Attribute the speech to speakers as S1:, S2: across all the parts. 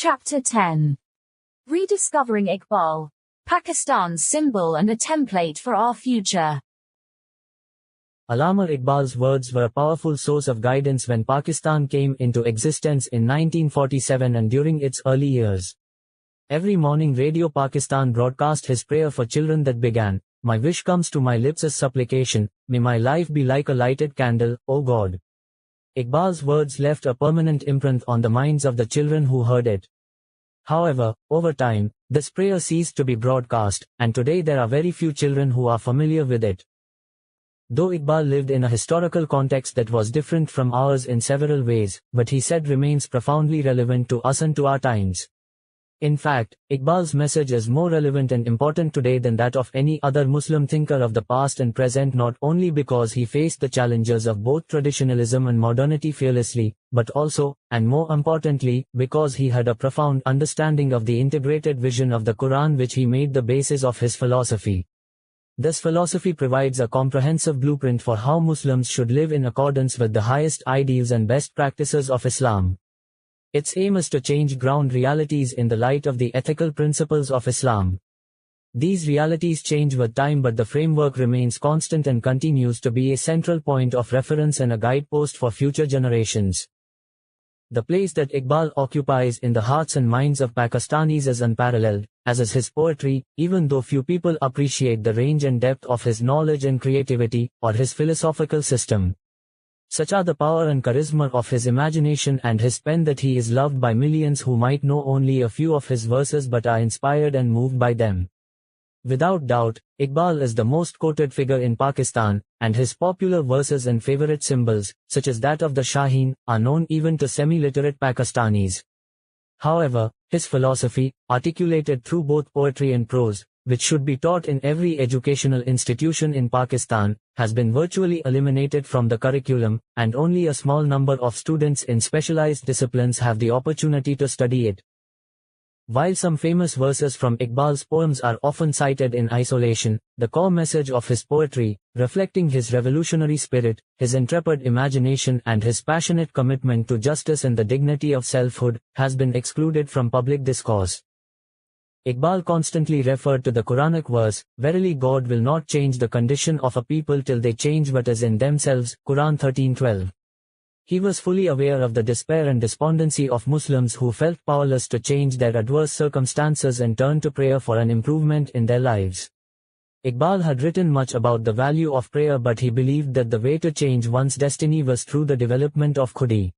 S1: Chapter 10. Rediscovering Iqbal, Pakistan's symbol and a template for our future.
S2: Allama Iqbal's words were a powerful source of guidance when Pakistan came into existence in 1947 and during its early years. Every morning Radio Pakistan broadcast his prayer for children that began, "My wish comes to my lips as supplication, may my life be like a lighted candle, O God." Iqbal's words left a permanent imprint on the minds of the children who heard it. However, over time, this prayer ceased to be broadcast, and today there are very few children who are familiar with it. Though Iqbal lived in a historical context that was different from ours in several ways, what he said remains profoundly relevant to us and to our times. In fact, Iqbal's message is more relevant and important today than that of any other Muslim thinker of the past and present, not only because he faced the challenges of both traditionalism and modernity fearlessly, but also, and more importantly, because he had a profound understanding of the integrated vision of the Quran which he made the basis of his philosophy. This philosophy provides a comprehensive blueprint for how Muslims should live in accordance with the highest ideals and best practices of Islam. Its aim is to change ground realities in the light of the ethical principles of Islam. These realities change with time, but the framework remains constant and continues to be a central point of reference and a guidepost for future generations. The place that Iqbal occupies in the hearts and minds of Pakistanis is unparalleled, as is his poetry, even though few people appreciate the range and depth of his knowledge and creativity, or his philosophical system. Such are the power and charisma of his imagination and his pen that he is loved by millions who might know only a few of his verses but are inspired and moved by them. Without doubt, Iqbal is the most quoted figure in Pakistan, and his popular verses and favorite symbols, such as that of the Shaheen, are known even to semi-literate Pakistanis. However, his philosophy, articulated through both poetry and prose, which should be taught in every educational institution in Pakistan, has been virtually eliminated from the curriculum, and only a small number of students in specialized disciplines have the opportunity to study it. While some famous verses from Iqbal's poems are often cited in isolation, the core message of his poetry, reflecting his revolutionary spirit, his intrepid imagination and his passionate commitment to justice and the dignity of selfhood, has been excluded from public discourse. Iqbal constantly referred to the Quranic verse, "Verily God will not change the condition of a people till they change what is in themselves," Quran 13:12. He was fully aware of the despair and despondency of Muslims who felt powerless to change their adverse circumstances and turned to prayer for an improvement in their lives. Iqbal had written much about the value of prayer, but he believed that the way to change one's destiny was through the development of khudi.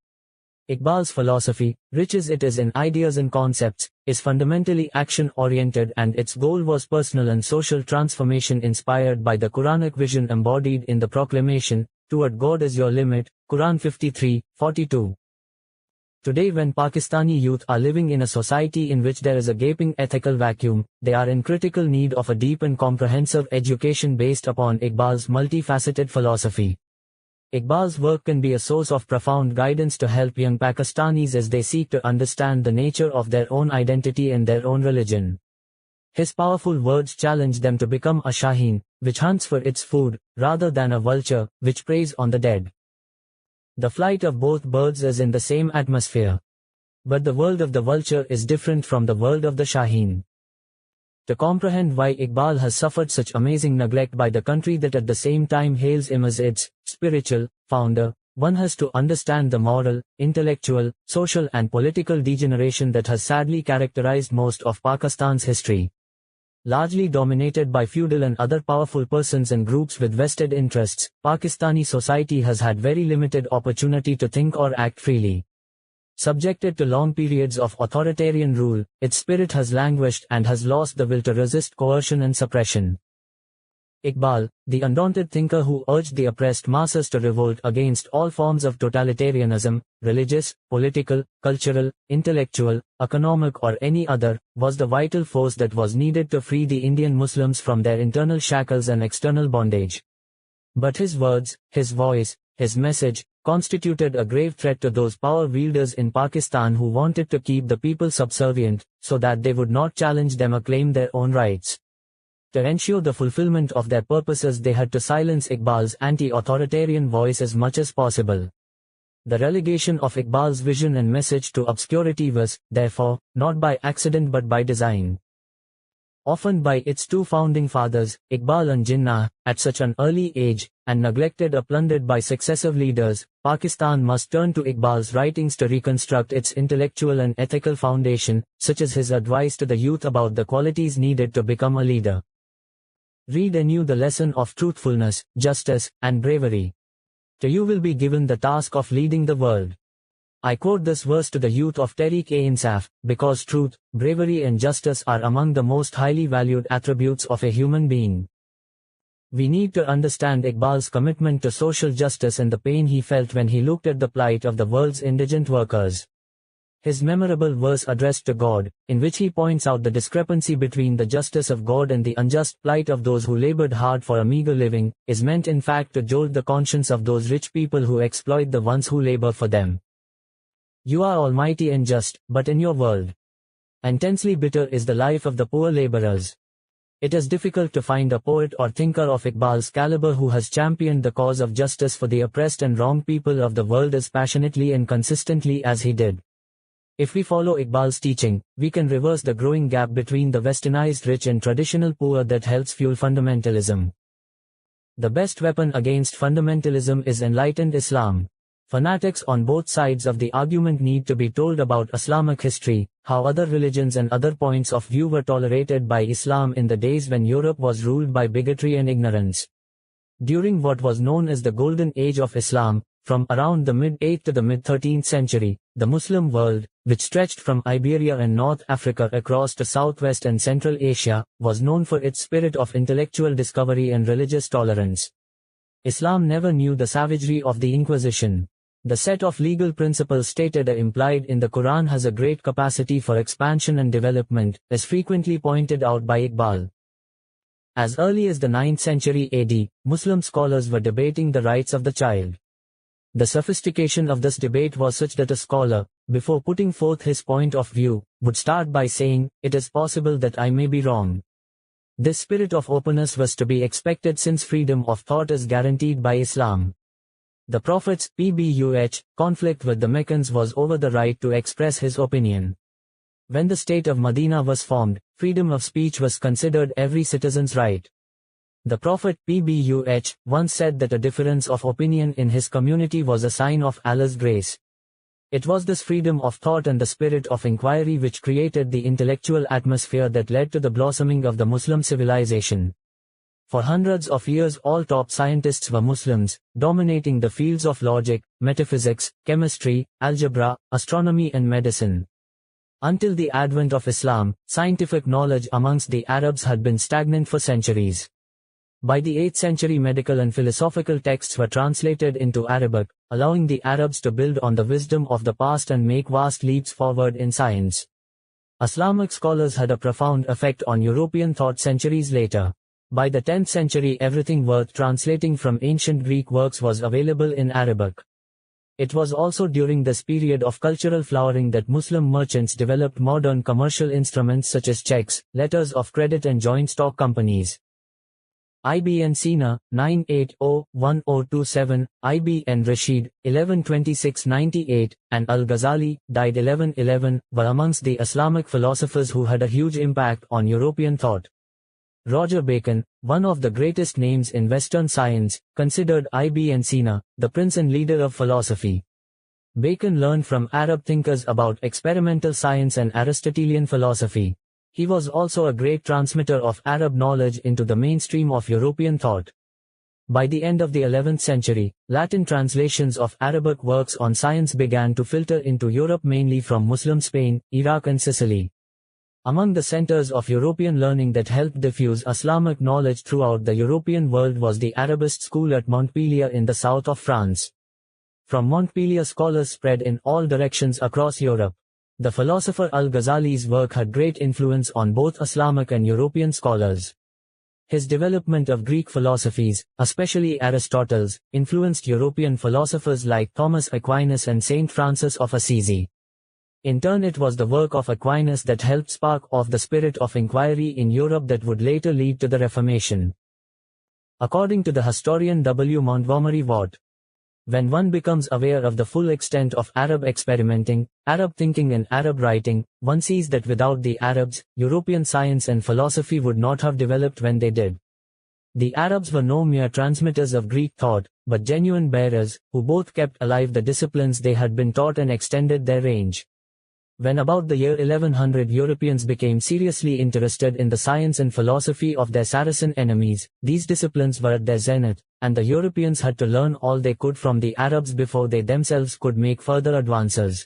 S2: Iqbal's philosophy, rich as it is in ideas and concepts, is fundamentally action-oriented, and its goal was personal and social transformation inspired by the Quranic vision embodied in the proclamation, "Toward God is your limit," Quran 53:42. Today, when Pakistani youth are living in a society in which there is a gaping ethical vacuum, they are in critical need of a deep and comprehensive education based upon Iqbal's multifaceted philosophy. Iqbal's work can be a source of profound guidance to help young Pakistanis as they seek to understand the nature of their own identity and their own religion. His powerful words challenge them to become a Shaheen, which hunts for its food, rather than a vulture, which preys on the dead. The flight of both birds is in the same atmosphere. But the world of the vulture is different from the world of the Shaheen. To comprehend why Iqbal has suffered such amazing neglect by the country that at the same time hails him as its spiritual founder, one has to understand the moral, intellectual, social and political degeneration that has sadly characterized most of Pakistan's history. Largely dominated by feudal and other powerful persons and groups with vested interests, Pakistani society has had very limited opportunity to think or act freely. Subjected to long periods of authoritarian rule, its spirit has languished and has lost the will to resist coercion and suppression. Iqbal, the undaunted thinker who urged the oppressed masses to revolt against all forms of totalitarianism, religious, political, cultural, intellectual, economic or any other, was the vital force that was needed to free the Indian Muslims from their internal shackles and external bondage. But his words, his voice, his message, constituted a grave threat to those power wielders in Pakistan who wanted to keep the people subservient, so that they would not challenge them or claim their own rights. To ensure the fulfillment of their purposes, they had to silence Iqbal's anti-authoritarian voice as much as possible. The relegation of Iqbal's vision and message to obscurity was, therefore, not by accident but by design. Often by its two founding fathers, Iqbal and Jinnah, at such an early age, and neglected or plundered by successive leaders, Pakistan must turn to Iqbal's writings to reconstruct its intellectual and ethical foundation, such as his advice to the youth about the qualities needed to become a leader. Read anew the lesson of truthfulness, justice, and bravery. To you will be given the task of leading the world. I quote this verse to the youth of Tehreek-e-Insaf, because truth, bravery and justice are among the most highly valued attributes of a human being. We need to understand Iqbal's commitment to social justice and the pain he felt when he looked at the plight of the world's indigent workers. His memorable verse addressed to God, in which he points out the discrepancy between the justice of God and the unjust plight of those who labored hard for a meager living, is meant in fact to jolt the conscience of those rich people who exploit the ones who labor for them. You are almighty and just, but in your world, intensely bitter is the life of the poor laborers. It is difficult to find a poet or thinker of Iqbal's caliber who has championed the cause of justice for the oppressed and wronged people of the world as passionately and consistently as he did. If we follow Iqbal's teaching, we can reverse the growing gap between the westernized rich and traditional poor that helps fuel fundamentalism. The best weapon against fundamentalism is enlightened Islam. Fanatics on both sides of the argument need to be told about Islamic history, how other religions and other points of view were tolerated by Islam in the days when Europe was ruled by bigotry and ignorance. During what was known as the Golden Age of Islam, from around the mid-8th to the mid-13th century, the Muslim world, which stretched from Iberia and North Africa across to Southwest and Central Asia, was known for its spirit of intellectual discovery and religious tolerance. Islam never knew the savagery of the Inquisition. The set of legal principles stated or implied in the Quran has a great capacity for expansion and development, as frequently pointed out by Iqbal. As early as the 9th century AD, Muslim scholars were debating the rights of the child. The sophistication of this debate was such that a scholar, before putting forth his point of view, would start by saying, "It is possible that I may be wrong." This spirit of openness was to be expected since freedom of thought is guaranteed by Islam. The Prophet's conflict with the Meccans was over the right to express his opinion. When the state of Medina was formed, freedom of speech was considered every citizen's right. The Prophet once said that a difference of opinion in his community was a sign of Allah's grace. It was this freedom of thought and the spirit of inquiry which created the intellectual atmosphere that led to the blossoming of the Muslim civilization. For hundreds of years all top scientists were Muslims, dominating the fields of logic, metaphysics, chemistry, algebra, astronomy and medicine. Until the advent of Islam, scientific knowledge amongst the Arabs had been stagnant for centuries. By the 8th century medical and philosophical texts were translated into Arabic, allowing the Arabs to build on the wisdom of the past and make vast leaps forward in science. Islamic scholars had a profound effect on European thought centuries later. By the 10th century everything worth translating from ancient Greek works was available in Arabic. It was also during this period of cultural flowering that Muslim merchants developed modern commercial instruments such as checks, letters of credit and joint stock companies. Ibn Sina, 980-1027, Ibn Rashid, 1126-98, and Al-Ghazali, died 1111, were amongst the Islamic philosophers who had a huge impact on European thought. Roger Bacon, one of the greatest names in Western science, considered Ibn Sina the prince and leader of philosophy. Bacon learned from Arab thinkers about experimental science and Aristotelian philosophy. He was also a great transmitter of Arab knowledge into the mainstream of European thought. By the end of the 11th century, Latin translations of Arabic works on science began to filter into Europe mainly from Muslim Spain, Iraq and Sicily. Among the centers of European learning that helped diffuse Islamic knowledge throughout the European world was the Arabist school at Montpellier in the south of France. From Montpellier scholars spread in all directions across Europe. The philosopher Al-Ghazali's work had great influence on both Islamic and European scholars. His development of Greek philosophies, especially Aristotle's, influenced European philosophers like Thomas Aquinas and Saint Francis of Assisi. In turn it was the work of Aquinas that helped spark off the spirit of inquiry in Europe that would later lead to the Reformation. According to the historian W. Montgomery Watt, When one becomes aware of the full extent of Arab experimenting, Arab thinking and Arab writing, one sees that without the Arabs, European science and philosophy would not have developed when they did. The Arabs were no mere transmitters of Greek thought, but genuine bearers, who both kept alive the disciplines they had been taught and extended their range. When about the year 1100 Europeans became seriously interested in the science and philosophy of their Saracen enemies, these disciplines were at their zenith, and the Europeans had to learn all they could from the Arabs before they themselves could make further advances.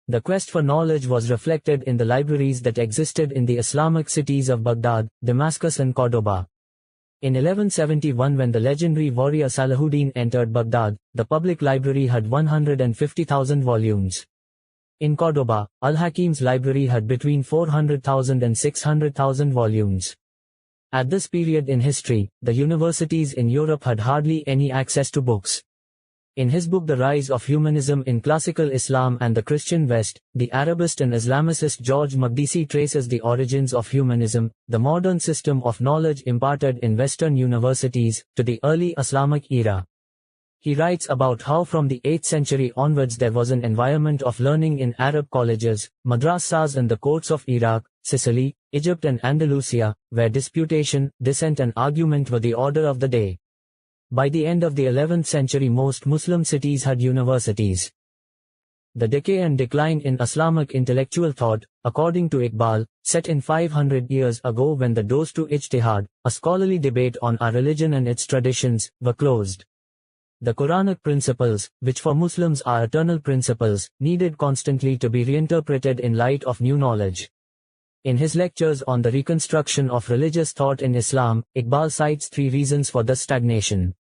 S2: The quest for knowledge was reflected in the libraries that existed in the Islamic cities of Baghdad, Damascus and Cordoba. In 1171, when the legendary warrior Salahuddin entered Baghdad, the public library had 150,000 volumes. In Cordoba, Al-Hakim's library had between 400,000 and 600,000 volumes. At this period in history, the universities in Europe had hardly any access to books. In his book The Rise of Humanism in Classical Islam and the Christian West, the Arabist and Islamicist George Makdisi traces the origins of humanism, the modern system of knowledge imparted in Western universities, to the early Islamic era. He writes about how from the 8th century onwards there was an environment of learning in Arab colleges, madrasas and the courts of Iraq, Sicily, Egypt and Andalusia, where disputation, dissent and argument were the order of the day. By the end of the 11th century most Muslim cities had universities. The decay and decline in Islamic intellectual thought, according to Iqbal, set in 500 years ago when the doors to ijtihad, a scholarly debate on our religion and its traditions, were closed. The Quranic principles, which for Muslims are eternal principles, needed constantly to be reinterpreted in light of new knowledge. In his lectures on the reconstruction of religious thought in Islam, Iqbal cites 3 reasons for this stagnation.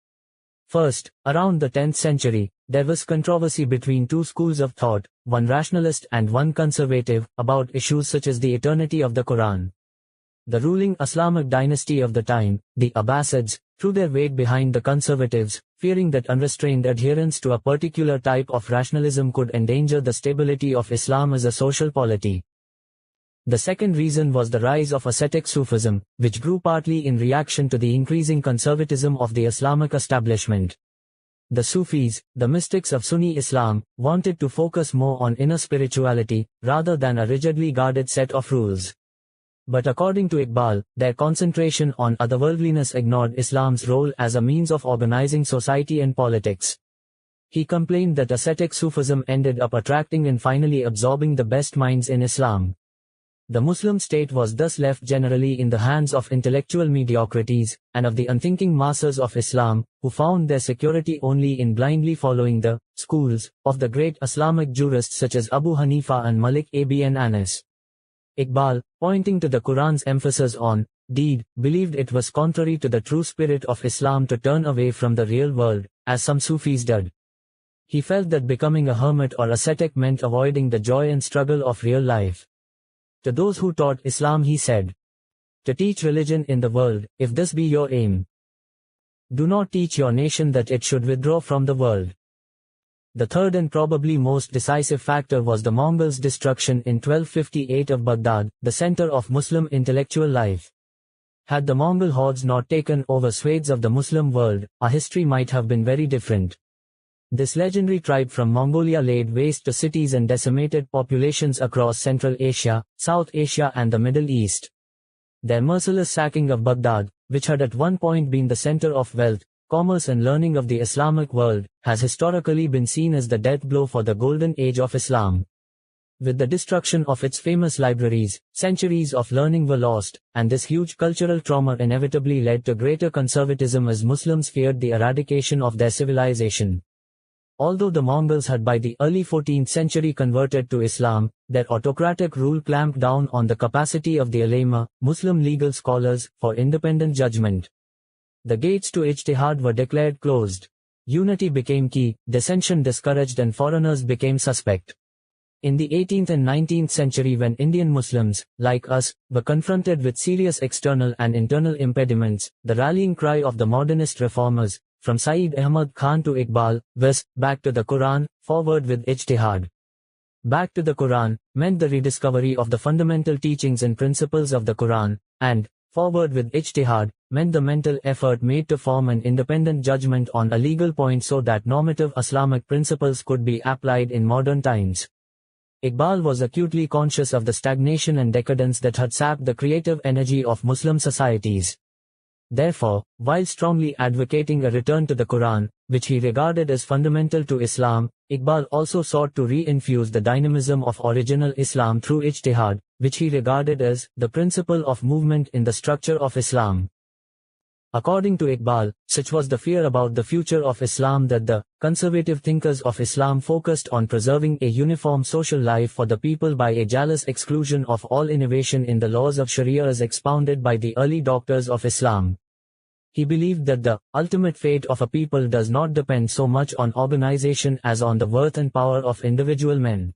S2: First, around the 10th century, there was controversy between 2 schools of thought, one rationalist and one conservative, about issues such as the eternity of the Quran. The ruling Islamic dynasty of the time, the Abbasids, threw their weight behind the conservatives, fearing that unrestrained adherence to a particular type of rationalism could endanger the stability of Islam as a social polity. The second reason was the rise of ascetic Sufism, which grew partly in reaction to the increasing conservatism of the Islamic establishment. The Sufis, the mystics of Sunni Islam, wanted to focus more on inner spirituality, rather than a rigidly guarded set of rules. But according to Iqbal, their concentration on otherworldliness ignored Islam's role as a means of organizing society and politics. He complained that ascetic Sufism ended up attracting and finally absorbing the best minds in Islam. The Muslim state was thus left generally in the hands of intellectual mediocrities, and of the unthinking masses of Islam, who found their security only in blindly following the schools of the great Islamic jurists such as Abu Hanifa and Malik ibn Anas. Iqbal, pointing to the Quran's emphasis on deed, believed it was contrary to the true spirit of Islam to turn away from the real world, as some Sufis did. He felt that becoming a hermit or ascetic meant avoiding the joy and struggle of real life. To those who taught Islam he said, "To teach religion in the world, if this be your aim. Do not teach your nation that it should withdraw from the world." The third and probably most decisive factor was the Mongols' destruction in 1258 of Baghdad, the center of Muslim intellectual life. Had the Mongol hordes not taken over swathes of the Muslim world, our history might have been very different. This legendary tribe from Mongolia laid waste to cities and decimated populations across Central Asia, South Asia and the Middle East. Their merciless sacking of Baghdad, which had at one point been the center of wealth, commerce and learning of the Islamic world, has historically been seen as the death blow for the golden age of Islam. With the destruction of its famous libraries, centuries of learning were lost, and this huge cultural trauma inevitably led to greater conservatism as Muslims feared the eradication of their civilization. Although the Mongols had by the early 14th century converted to Islam, their autocratic rule clamped down on the capacity of the ulema, Muslim legal scholars, for independent judgment. The gates to ijtihad were declared closed. Unity became key, dissension discouraged and foreigners became suspect. In the 18th and 19th century when Indian Muslims, like us, were confronted with serious external and internal impediments, the rallying cry of the modernist reformers, from Sayyid Ahmad Khan to Iqbal, was, back to the Quran, forward with ijtihad. Back to the Quran, meant the rediscovery of the fundamental teachings and principles of the Quran, and, forward with ijtihad, meant the mental effort made to form an independent judgment on a legal point so that normative Islamic principles could be applied in modern times. Iqbal was acutely conscious of the stagnation and decadence that had sapped the creative energy of Muslim societies. Therefore, while strongly advocating a return to the Quran, which he regarded as fundamental to Islam, Iqbal also sought to re-infuse the dynamism of original Islam through ijtihad, which he regarded as the principle of movement in the structure of Islam. According to Iqbal, such was the fear about the future of Islam that the conservative thinkers of Islam focused on preserving a uniform social life for the people by a jealous exclusion of all innovation in the laws of Sharia as expounded by the early doctors of Islam. He believed that the ultimate fate of a people does not depend so much on organization as on the worth and power of individual men.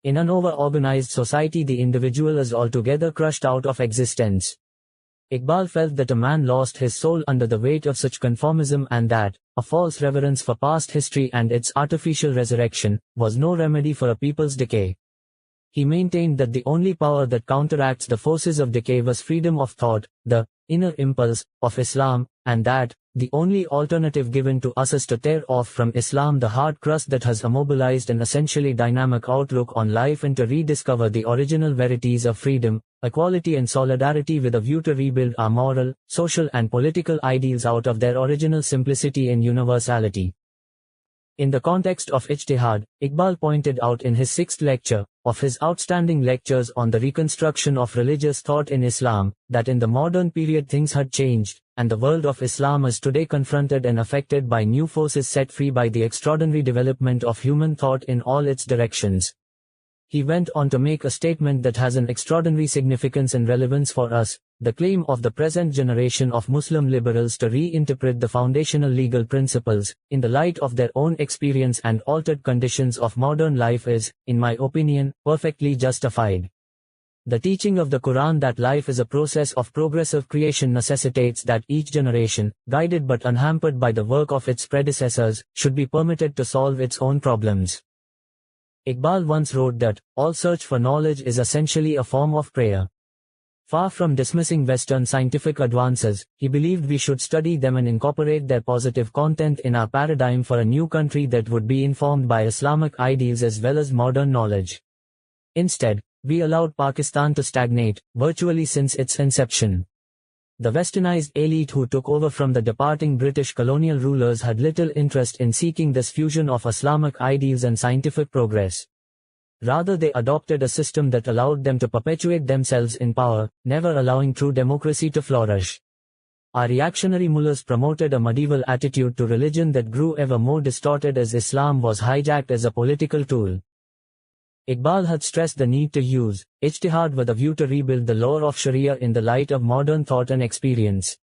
S2: In an over-organized society, the individual is altogether crushed out of existence. Iqbal felt that a man lost his soul under the weight of such conformism and that a false reverence for past history and its artificial resurrection was no remedy for a people's decay. He maintained that the only power that counteracts the forces of decay was freedom of thought, the inner impulse of Islam, and that the only alternative given to us is to tear off from Islam the hard crust that has immobilized an essentially dynamic outlook on life and to rediscover the original verities of freedom, equality and solidarity with a view to rebuild our moral, social and political ideals out of their original simplicity and universality. In the context of ijtihad, Iqbal pointed out in his sixth lecture, of his outstanding lectures on the reconstruction of religious thought in Islam, that in the modern period things had changed, and the world of Islam is today confronted and affected by new forces set free by the extraordinary development of human thought in all its directions. He went on to make a statement that has an extraordinary significance and relevance for us, the claim of the present generation of Muslim liberals to reinterpret the foundational legal principles, in the light of their own experience and altered conditions of modern life is, in my opinion, perfectly justified. The teaching of the Quran that life is a process of progressive creation necessitates that each generation, guided but unhampered by the work of its predecessors, should be permitted to solve its own problems. Iqbal once wrote that, all search for knowledge is essentially a form of prayer. Far from dismissing Western scientific advances, he believed we should study them and incorporate their positive content in our paradigm for a new country that would be informed by Islamic ideals as well as modern knowledge. Instead, we allowed Pakistan to stagnate, virtually since its inception. The westernized elite who took over from the departing British colonial rulers had little interest in seeking this fusion of Islamic ideals and scientific progress. Rather, they adopted a system that allowed them to perpetuate themselves in power, never allowing true democracy to flourish. Our reactionary mullahs promoted a medieval attitude to religion that grew ever more distorted as Islam was hijacked as a political tool. Iqbal had stressed the need to use ijtihad with a view to rebuild the law of Sharia in the light of modern thought and experience.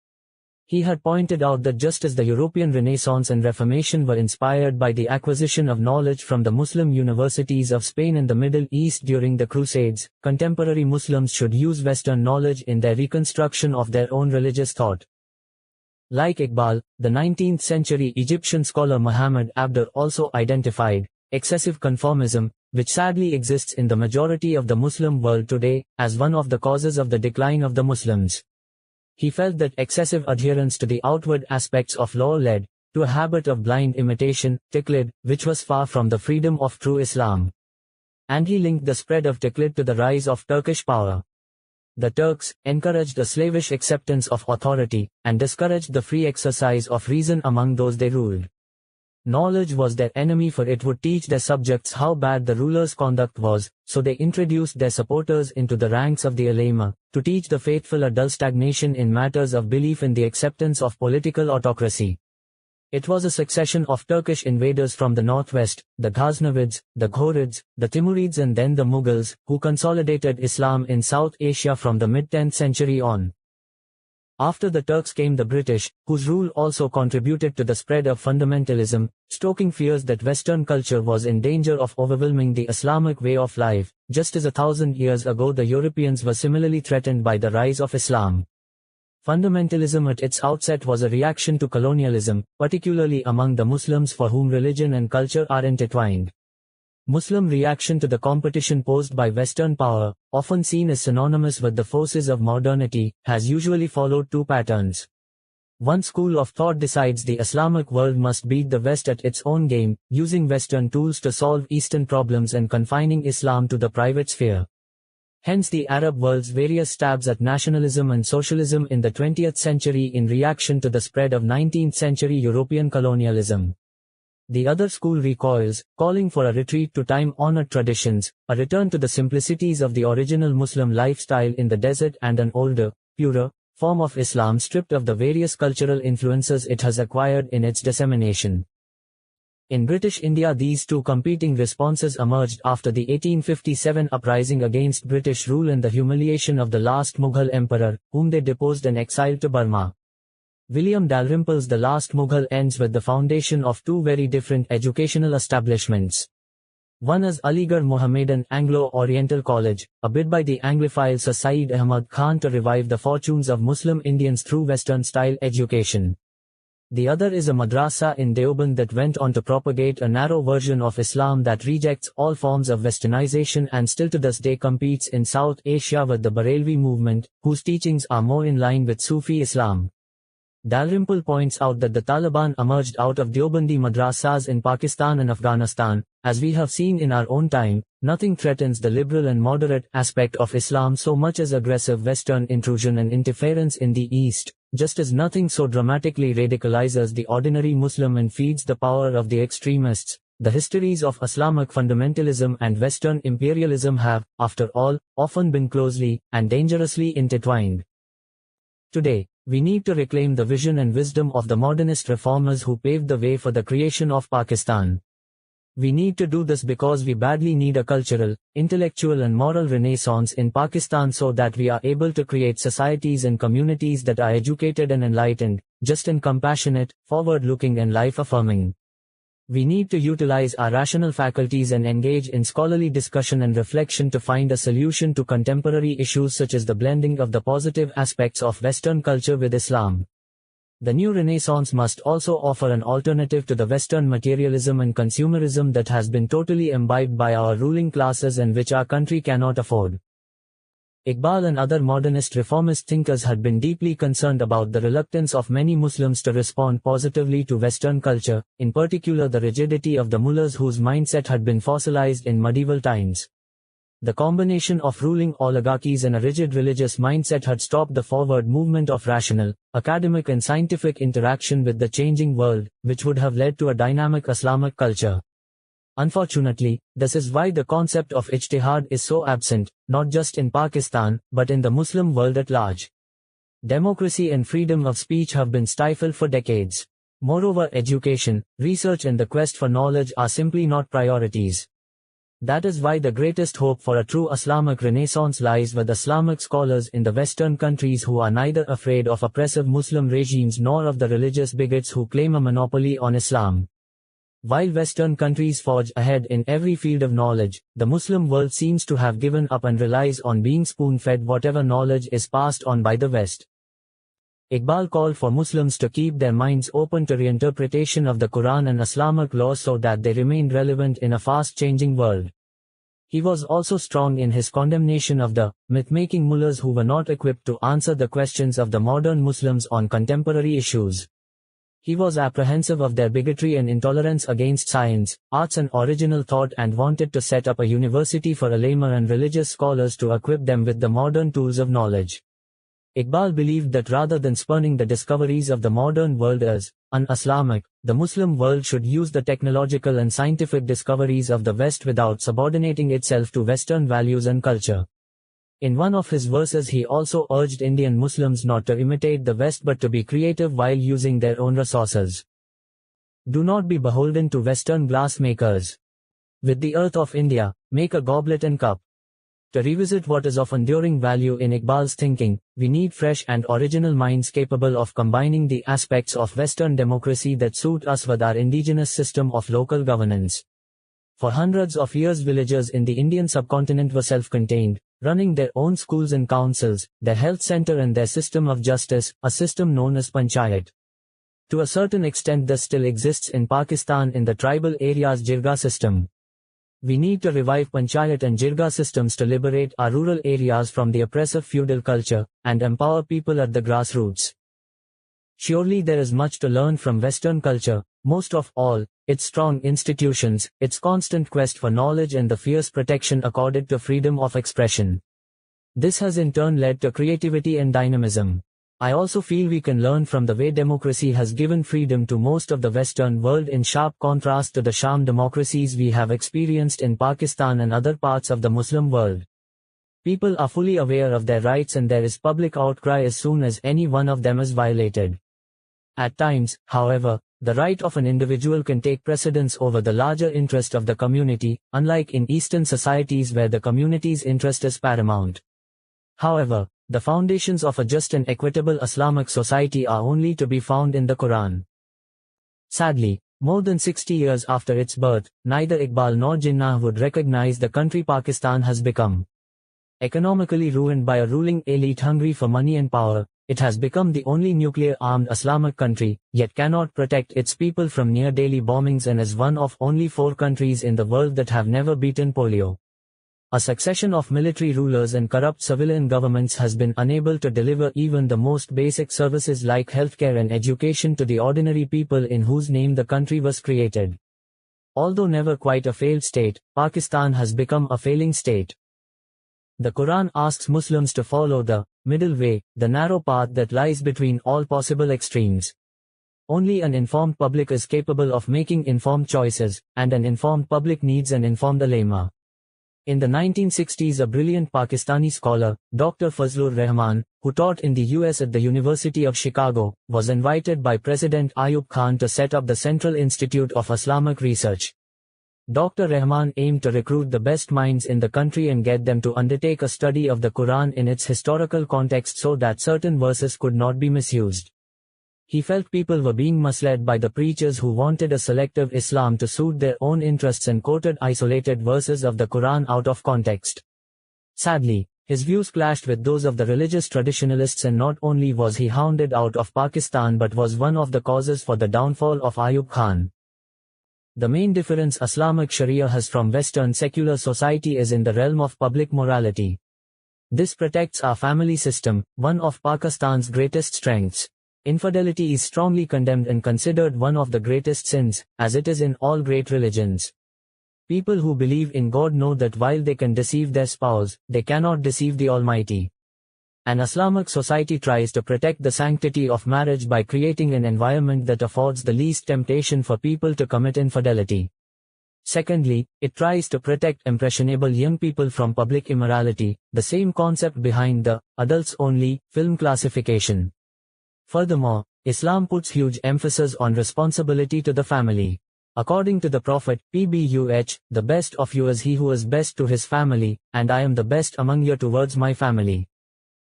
S2: He had pointed out that just as the European Renaissance and Reformation were inspired by the acquisition of knowledge from the Muslim universities of Spain and the Middle East during the Crusades, contemporary Muslims should use Western knowledge in their reconstruction of their own religious thought. Like Iqbal, the 19th century Egyptian scholar Muhammad Abdur also identified excessive conformism, which sadly exists in the majority of the Muslim world today, as one of the causes of the decline of the Muslims. He felt that excessive adherence to the outward aspects of law led to a habit of blind imitation, taqlid, which was far from the freedom of true Islam. And he linked the spread of taqlid to the rise of Turkish power. The Turks encouraged a slavish acceptance of authority, and discouraged the free exercise of reason among those they ruled. Knowledge was their enemy, for it would teach their subjects how bad the ruler's conduct was, so they introduced their supporters into the ranks of the ulama, to teach the faithful a dull stagnation in matters of belief in the acceptance of political autocracy. It was a succession of Turkish invaders from the northwest, the Ghaznavids, the Ghurids, the Timurids and then the Mughals, who consolidated Islam in South Asia from the mid-10th century on. After the Turks came the British, whose rule also contributed to the spread of fundamentalism, stoking fears that Western culture was in danger of overwhelming the Islamic way of life, just as 1,000 years ago the Europeans were similarly threatened by the rise of Islam. Fundamentalism at its outset was a reaction to colonialism, particularly among the Muslims for whom religion and culture are intertwined. Muslim reaction to the competition posed by Western power, often seen as synonymous with the forces of modernity, has usually followed two patterns. One school of thought decides the Islamic world must beat the West at its own game, using Western tools to solve Eastern problems and confining Islam to the private sphere. Hence the Arab world's various stabs at nationalism and socialism in the 20th century in reaction to the spread of 19th century European colonialism. The other school recoils, calling for a retreat to time-honored traditions, a return to the simplicities of the original Muslim lifestyle in the desert and an older, purer, form of Islam stripped of the various cultural influences it has acquired in its dissemination. In British India, these two competing responses emerged after the 1857 uprising against British rule and the humiliation of the last Mughal emperor, whom they deposed and exiled to Burma. William Dalrymple's The Last Mughal ends with the foundation of two very different educational establishments. One is Aligarh Mohammedan Anglo-Oriental College, a bid by the Anglophile Sir Syed Ahmad Khan to revive the fortunes of Muslim Indians through Western-style education. The other is a madrasa in Deoband that went on to propagate a narrow version of Islam that rejects all forms of westernization and still to this day competes in South Asia with the Barelvi movement, whose teachings are more in line with Sufi Islam. Dalrymple points out that the Taliban emerged out of Deobandi madrasas in Pakistan and Afghanistan. As we have seen in our own time, nothing threatens the liberal and moderate aspect of Islam so much as aggressive Western intrusion and interference in the East, just as nothing so dramatically radicalizes the ordinary Muslim and feeds the power of the extremists. The histories of Islamic fundamentalism and Western imperialism have, after all, often been closely and dangerously intertwined. Today, we need to reclaim the vision and wisdom of the modernist reformers who paved the way for the creation of Pakistan. We need to do this because we badly need a cultural, intellectual and moral renaissance in Pakistan so that we are able to create societies and communities that are educated and enlightened, just and compassionate, forward-looking and life-affirming. We need to utilize our rational faculties and engage in scholarly discussion and reflection to find a solution to contemporary issues such as the blending of the positive aspects of Western culture with Islam. The new Renaissance must also offer an alternative to the Western materialism and consumerism that has been totally imbibed by our ruling classes and which our country cannot afford. Iqbal and other modernist reformist thinkers had been deeply concerned about the reluctance of many Muslims to respond positively to Western culture, in particular the rigidity of the mullahs whose mindset had been fossilized in medieval times. The combination of ruling oligarchies and a rigid religious mindset had stopped the forward movement of rational, academic and scientific interaction with the changing world, which would have led to a dynamic Islamic culture. Unfortunately, this is why the concept of ijtihad is so absent, not just in Pakistan, but in the Muslim world at large. Democracy and freedom of speech have been stifled for decades. Moreover, education, research and the quest for knowledge are simply not priorities. That is why the greatest hope for a true Islamic renaissance lies with Islamic scholars in the Western countries who are neither afraid of oppressive Muslim regimes nor of the religious bigots who claim a monopoly on Islam. While Western countries forge ahead in every field of knowledge, the Muslim world seems to have given up and relies on being spoon-fed whatever knowledge is passed on by the West. Iqbal called for Muslims to keep their minds open to reinterpretation of the Quran and Islamic laws so that they remain relevant in a fast-changing world. He was also strong in his condemnation of the myth-making mullahs who were not equipped to answer the questions of the modern Muslims on contemporary issues. He was apprehensive of their bigotry and intolerance against science, arts and original thought and wanted to set up a university for ulama and religious scholars to equip them with the modern tools of knowledge. Iqbal believed that rather than spurning the discoveries of the modern world as un-Islamic, the Muslim world should use the technological and scientific discoveries of the West without subordinating itself to Western values and culture. In one of his verses he also urged Indian Muslims not to imitate the West but to be creative while using their own resources. Do not be beholden to Western glass makers. With the earth of India, make a goblet and cup. To revisit what is of enduring value in Iqbal's thinking, we need fresh and original minds capable of combining the aspects of Western democracy that suit us with our indigenous system of local governance. For hundreds of years villagers in the Indian subcontinent were self-contained, running their own schools and councils, their health center and their system of justice, a system known as panchayat. To a certain extent this still exists in Pakistan in the tribal areas Jirga system. We need to revive panchayat and jirga systems to liberate our rural areas from the oppressive feudal culture, and empower people at the grassroots. Surely there is much to learn from Western culture, most of all, its strong institutions, its constant quest for knowledge and the fierce protection accorded to freedom of expression. This has in turn led to creativity and dynamism. I also feel we can learn from the way democracy has given freedom to most of the Western world in sharp contrast to the sham democracies we have experienced in Pakistan and other parts of the Muslim world. People are fully aware of their rights and there is public outcry as soon as any one of them is violated. At times, however, the right of an individual can take precedence over the larger interest of the community, unlike in Eastern societies where the community's interest is paramount. However, the foundations of a just and equitable Islamic society are only to be found in the Quran. Sadly, more than 60 years after its birth, neither Iqbal nor Jinnah would recognize the country Pakistan has become. Economically ruined by a ruling elite hungry for money and power, it has become the only nuclear-armed Islamic country, yet cannot protect its people from near-daily bombings and is one of only 4 countries in the world that have never beaten polio. A succession of military rulers and corrupt civilian governments has been unable to deliver even the most basic services like healthcare and education to the ordinary people in whose name the country was created. Although never quite a failed state, Pakistan has become a failing state. The Quran asks Muslims to follow the middle way, the narrow path that lies between all possible extremes. Only an informed public is capable of making informed choices, and an informed public needs an informed ulema. In the 1960s, a brilliant Pakistani scholar, Dr. Fazlur Rahman, who taught in the US at the University of Chicago, was invited by President Ayub Khan to set up the Central Institute of Islamic Research. Dr. Rahman aimed to recruit the best minds in the country and get them to undertake a study of the Quran in its historical context so that certain verses could not be misused. He felt people were being misled by the preachers who wanted a selective Islam to suit their own interests and quoted isolated verses of the Quran out of context. Sadly, his views clashed with those of the religious traditionalists, and not only was he hounded out of Pakistan but was one of the causes for the downfall of Ayub Khan. The main difference Islamic Sharia has from Western secular society is in the realm of public morality. This protects our family system, one of Pakistan's greatest strengths. Infidelity is strongly condemned and considered one of the greatest sins, as it is in all great religions. People who believe in God know that while they can deceive their spouse, they cannot deceive the Almighty. An Islamic society tries to protect the sanctity of marriage by creating an environment that affords the least temptation for people to commit infidelity. Secondly, it tries to protect impressionable young people from public immorality, the same concept behind the adults-only film classification. Furthermore, Islam puts huge emphasis on responsibility to the family. According to the Prophet, PBUH, the best of you is he who is best to his family, and I am the best among you towards my family.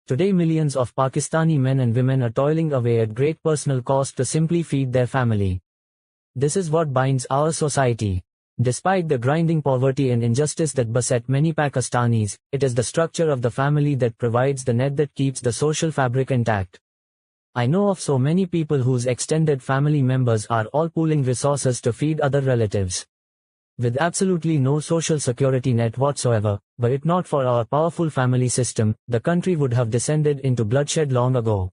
S2: Today millions of Pakistani men and women are toiling away at great personal cost to simply feed their family. This is what binds our society. Despite the grinding poverty and injustice that beset many Pakistanis, it is the structure of the family that provides the net that keeps the social fabric intact. I know of so many people whose extended family members are all pooling resources to feed other relatives. With absolutely no social security net whatsoever, were it not for our powerful family system, the country would have descended into bloodshed long ago.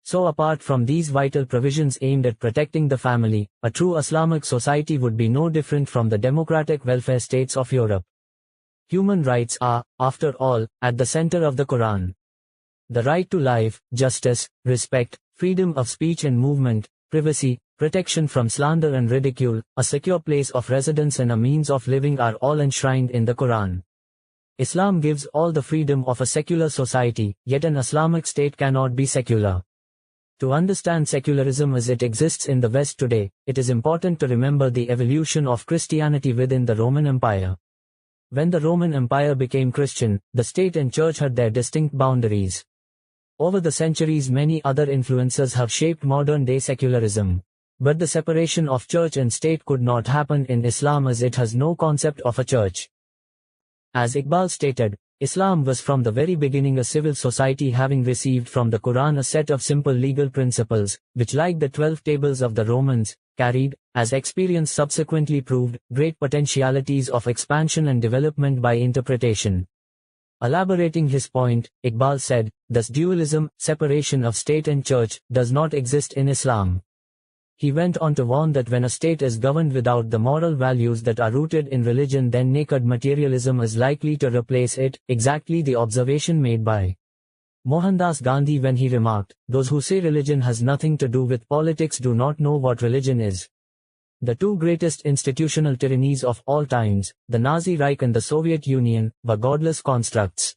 S2: So apart from these vital provisions aimed at protecting the family, a true Islamic society would be no different from the democratic welfare states of Europe. Human rights are, after all, at the center of the Quran. The right to life, justice, respect, freedom of speech and movement, privacy, protection from slander and ridicule, a secure place of residence and a means of living are all enshrined in the Quran. Islam gives all the freedom of a secular society, yet an Islamic state cannot be secular. To understand secularism as it exists in the West today, it is important to remember the evolution of Christianity within the Roman Empire. When the Roman Empire became Christian, the state and church had their distinct boundaries. Over the centuries many other influences have shaped modern-day secularism. But the separation of church and state could not happen in Islam as it has no concept of a church. As Iqbal stated, Islam was from the very beginning a civil society, having received from the Quran a set of simple legal principles, which, like the 12 tables of the Romans, carried, as experience subsequently proved, great potentialities of expansion and development by interpretation. Elaborating his point, Iqbal said, "Thus dualism, separation of state and church, does not exist in Islam." He went on to warn that when a state is governed without the moral values that are rooted in religion, then naked materialism is likely to replace it, exactly the observation made by Mohandas Gandhi when he remarked, "Those who say religion has nothing to do with politics do not know what religion is." The two greatest institutional tyrannies of all times, the Nazi Reich and the Soviet Union, were godless constructs.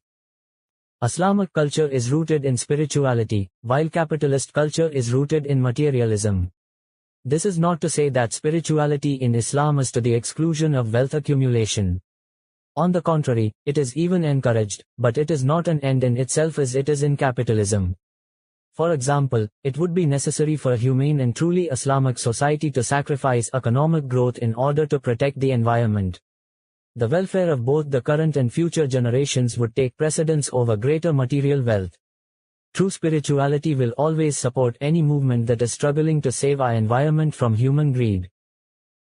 S2: Islamic culture is rooted in spirituality, while capitalist culture is rooted in materialism. This is not to say that spirituality in Islam is to the exclusion of wealth accumulation. On the contrary, it is even encouraged, but it is not an end in itself as it is in capitalism. For example, it would be necessary for a humane and truly Islamic society to sacrifice economic growth in order to protect the environment. The welfare of both the current and future generations would take precedence over greater material wealth. True spirituality will always support any movement that is struggling to save our environment from human greed.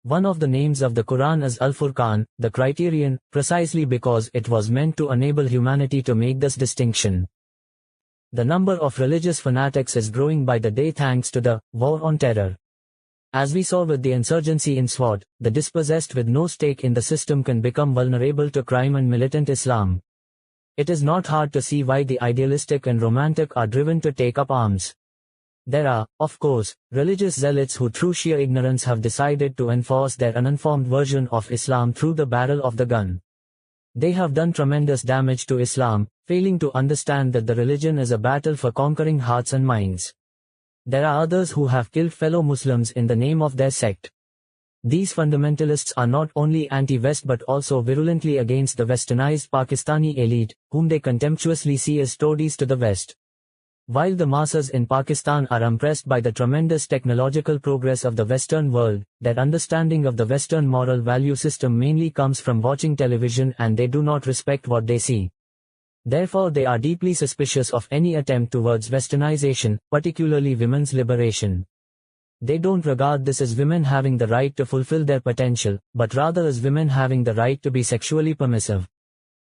S2: One of the names of the Quran is Al-Furqan, the criterion, precisely because it was meant to enable humanity to make this distinction. The number of religious fanatics is growing by the day thanks to the war on terror. As we saw with the insurgency in Swat, the dispossessed with no stake in the system can become vulnerable to crime and militant Islam. It is not hard to see why the idealistic and romantic are driven to take up arms. There are, of course, religious zealots who through sheer ignorance have decided to enforce their uninformed version of Islam through the barrel of the gun. They have done tremendous damage to Islam, failing to understand that the religion is a battle for conquering hearts and minds. There are others who have killed fellow Muslims in the name of their sect. These fundamentalists are not only anti-West but also virulently against the westernized Pakistani elite, whom they contemptuously see as toadies to the West. While the masses in Pakistan are impressed by the tremendous technological progress of the Western world, their understanding of the Western moral value system mainly comes from watching television, and they do not respect what they see. Therefore they are deeply suspicious of any attempt towards westernization, particularly women's liberation. They don't regard this as women having the right to fulfill their potential, but rather as women having the right to be sexually permissive.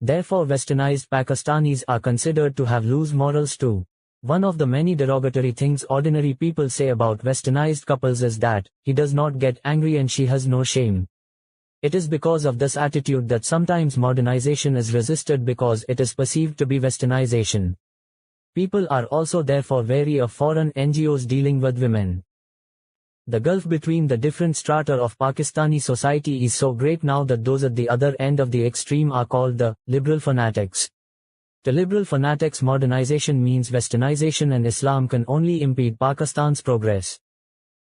S2: Therefore westernized Pakistanis are considered to have loose morals too. One of the many derogatory things ordinary people say about westernized couples is that, he does not get angry and she has no shame. It is because of this attitude that sometimes modernization is resisted because it is perceived to be westernization. People are also therefore wary of foreign NGOs dealing with women. The gulf between the different strata of Pakistani society is so great now that those at the other end of the extreme are called the liberal fanatics. To liberal fanatics, modernization means westernization, and Islam can only impede Pakistan's progress.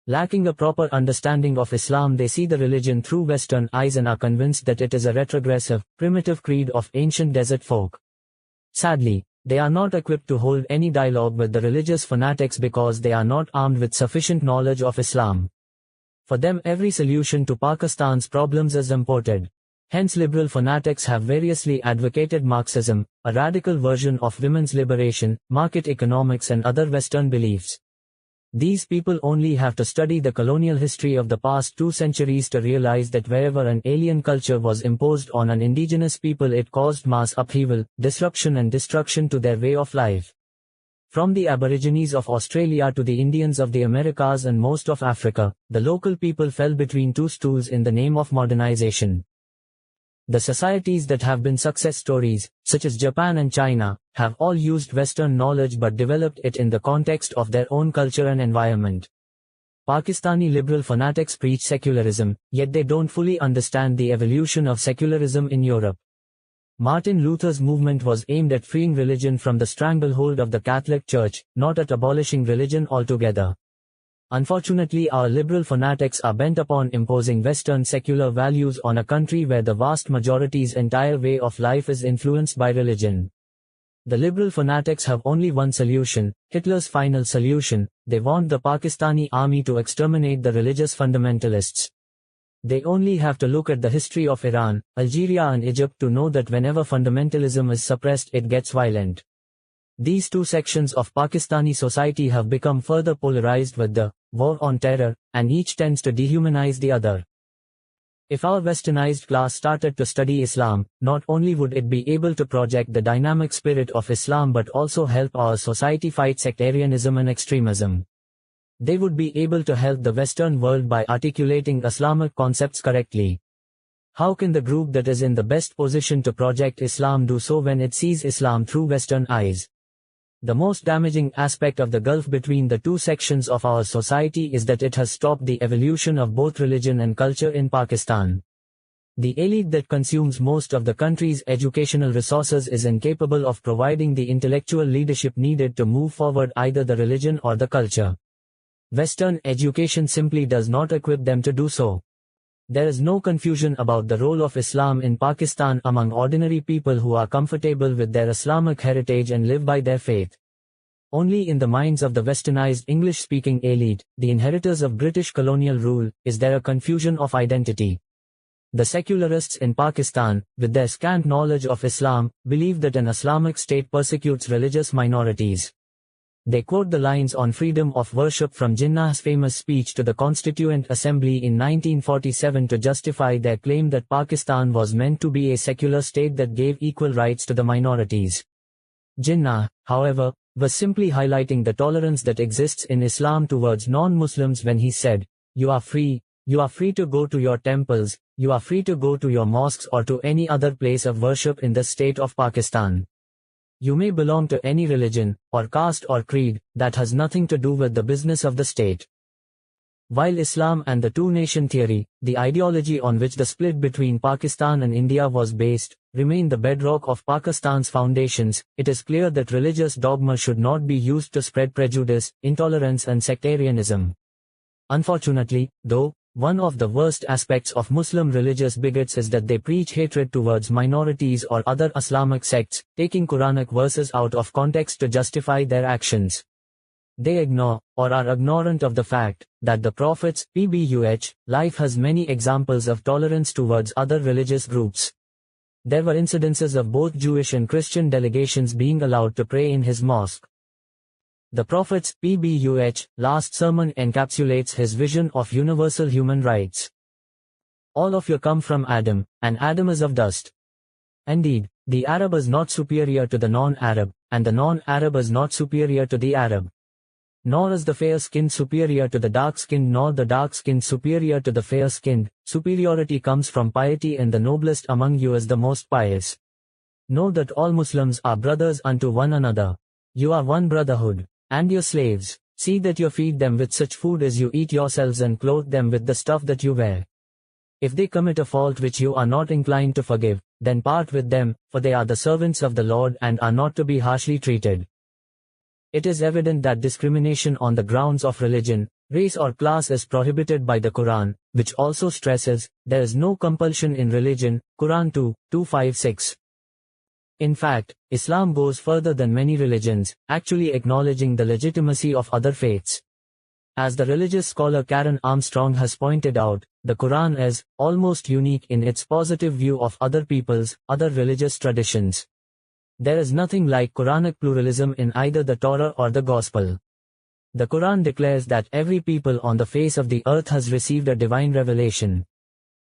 S2: Lacking a proper understanding of Islam, they see the religion through Western eyes and are convinced that it is a retrogressive, primitive creed of ancient desert folk. Sadly, they are not equipped to hold any dialogue with the religious fanatics because they are not armed with sufficient knowledge of Islam. For them, every solution to Pakistan's problems is imported. Hence liberal fanatics have variously advocated Marxism, a radical version of women's liberation, market economics and other Western beliefs. These people only have to study the colonial history of the past 2 centuries to realize that wherever an alien culture was imposed on an indigenous people, it caused mass upheaval, disruption and destruction to their way of life. From the Aborigines of Australia to the Indians of the Americas and most of Africa, the local people fell between 2 stools in the name of modernization. The societies that have been success stories, such as Japan and China, have all used Western knowledge but developed it in the context of their own culture and environment. Pakistani liberal fanatics preach secularism, yet they don't fully understand the evolution of secularism in Europe. Martin Luther's movement was aimed at freeing religion from the stranglehold of the Catholic Church, not at abolishing religion altogether. Unfortunately, our liberal fanatics are bent upon imposing Western secular values on a country where the vast majority's entire way of life is influenced by religion. The liberal fanatics have only one solution, Hitler's final solution. They want the Pakistani army to exterminate the religious fundamentalists. They only have to look at the history of Iran, Algeria and Egypt to know that whenever fundamentalism is suppressed it gets violent. These two sections of Pakistani society have become further polarized with the war on terror, and each tends to dehumanize the other. If our westernized class started to study Islam, not only would it be able to project the dynamic spirit of Islam but also help our society fight sectarianism and extremism. They would be able to help the Western world by articulating Islamic concepts correctly. How can the group that is in the best position to project Islam do so when it sees Islam through Western eyes? The most damaging aspect of the gulf between the two sections of our society is that it has stopped the evolution of both religion and culture in Pakistan. The elite that consumes most of the country's educational resources is incapable of providing the intellectual leadership needed to move forward either the religion or the culture. Western education simply does not equip them to do so. There is no confusion about the role of Islam in Pakistan among ordinary people who are comfortable with their Islamic heritage and live by their faith. Only in the minds of the westernized English-speaking elite, the inheritors of British colonial rule, is there a confusion of identity. The secularists in Pakistan, with their scant knowledge of Islam, believe that an Islamic state persecutes religious minorities. They quote the lines on freedom of worship from Jinnah's famous speech to the Constituent Assembly in 1947 to justify their claim that Pakistan was meant to be a secular state that gave equal rights to the minorities. Jinnah, however, was simply highlighting the tolerance that exists in Islam towards non-Muslims when he said, "You are free to go to your temples, you are free to go to your mosques or to any other place of worship in the state of Pakistan. You may belong to any religion, or caste or creed, that has nothing to do with the business of the state." While Islam and the two-nation theory, the ideology on which the split between Pakistan and India was based, remain the bedrock of Pakistan's foundations, it is clear that religious dogma should not be used to spread prejudice, intolerance and sectarianism. Unfortunately, though, one of the worst aspects of Muslim religious bigots is that they preach hatred towards minorities or other Islamic sects, taking Quranic verses out of context to justify their actions. They ignore, or are ignorant of the fact, that the Prophet's PBUH life has many examples of tolerance towards other religious groups. There were incidences of both Jewish and Christian delegations being allowed to pray in his mosque. The Prophet's PBUH last sermon encapsulates his vision of universal human rights. All of you come from Adam, and Adam is of dust. Indeed, the Arab is not superior to the non-Arab, and the non-Arab is not superior to the Arab. Nor is the fair-skinned superior to the dark-skinned nor the dark-skinned superior to the fair-skinned. Superiority comes from piety, and the noblest among you is the most pious. Know that all Muslims are brothers unto one another. You are one brotherhood. And your slaves, see that you feed them with such food as you eat yourselves and clothe them with the stuff that you wear. If they commit a fault which you are not inclined to forgive, then part with them, for they are the servants of the Lord and are not to be harshly treated. It is evident that discrimination on the grounds of religion, race or class is prohibited by the Quran, which also stresses, there is no compulsion in religion, Quran 2:256. In fact, Islam goes further than many religions, actually acknowledging the legitimacy of other faiths. As the religious scholar Karen Armstrong has pointed out, the Quran is almost unique in its positive view of other people's, other religious traditions. There is nothing like Quranic pluralism in either the Torah or the Gospel. The Quran declares that every people on the face of the earth has received a divine revelation.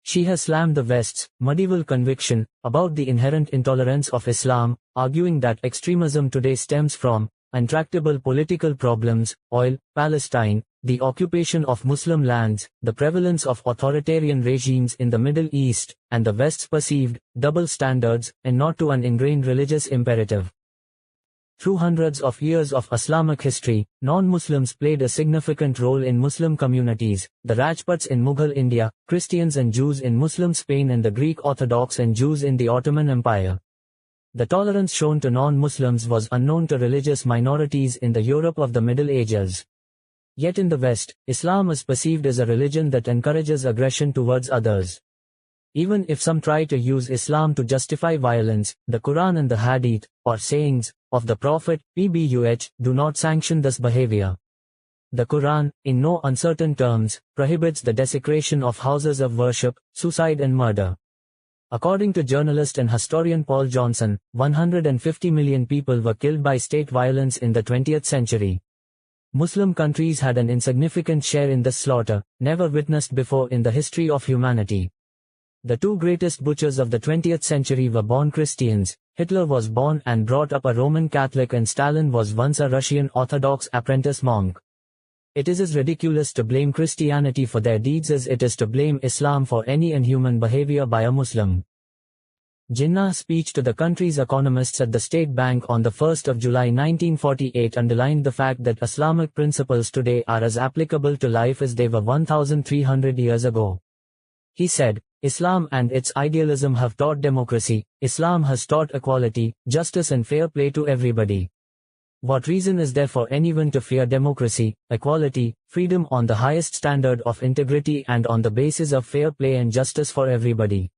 S2: She has slammed the West's medieval conviction about the inherent intolerance of Islam, arguing that extremism today stems from intractable political problems, oil, Palestine, the occupation of Muslim lands, the prevalence of authoritarian regimes in the Middle East, and the West's perceived double standards, and not to an ingrained religious imperative. Through hundreds of years of Islamic history, non-Muslims played a significant role in Muslim communities, the Rajputs in Mughal India, Christians and Jews in Muslim Spain and the Greek Orthodox and Jews in the Ottoman Empire. The tolerance shown to non-Muslims was unknown to religious minorities in the Europe of the Middle Ages. Yet in the West, Islam is perceived as a religion that encourages aggression towards others. Even if some try to use Islam to justify violence, the Quran and the Hadith, or sayings, of the Prophet, PBUH, do not sanction this behavior. The Quran, in no uncertain terms, prohibits the desecration of houses of worship, suicide and murder. According to journalist and historian Paul Johnson, 150 million people were killed by state violence in the 20th century. Muslim countries had an insignificant share in this slaughter, never witnessed before in the history of humanity. The two greatest butchers of the 20th century were born Christians. Hitler was born and brought up a Roman Catholic, and Stalin was once a Russian Orthodox apprentice monk. It is as ridiculous to blame Christianity for their deeds as it is to blame Islam for any inhuman behavior by a Muslim. Jinnah's speech to the country's economists at the State Bank on the 1st of July 1948 underlined the fact that Islamic principles today are as applicable to life as they were 1,300 years ago. He said, "Islam and its idealism have taught democracy, Islam has taught equality, justice and fair play to everybody. What reason is there for anyone to fear democracy, equality, freedom on the highest standard of integrity and on the basis of fair play and justice for everybody?"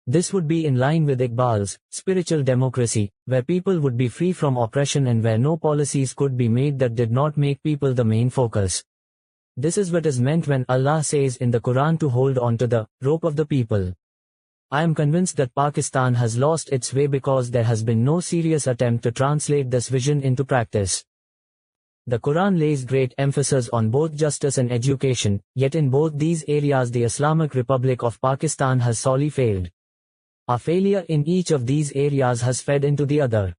S2: This would be in line with Iqbal's spiritual democracy, where people would be free from oppression and where no policies could be made that did not make people the main focus. This is what is meant when Allah says in the Quran to hold on to the rope of the people. I am convinced that Pakistan has lost its way because there has been no serious attempt to translate this vision into practice. The Quran lays great emphasis on both justice and education, yet in both these areas the Islamic Republic of Pakistan has sorely failed. Our failure in each of these areas has fed into the other.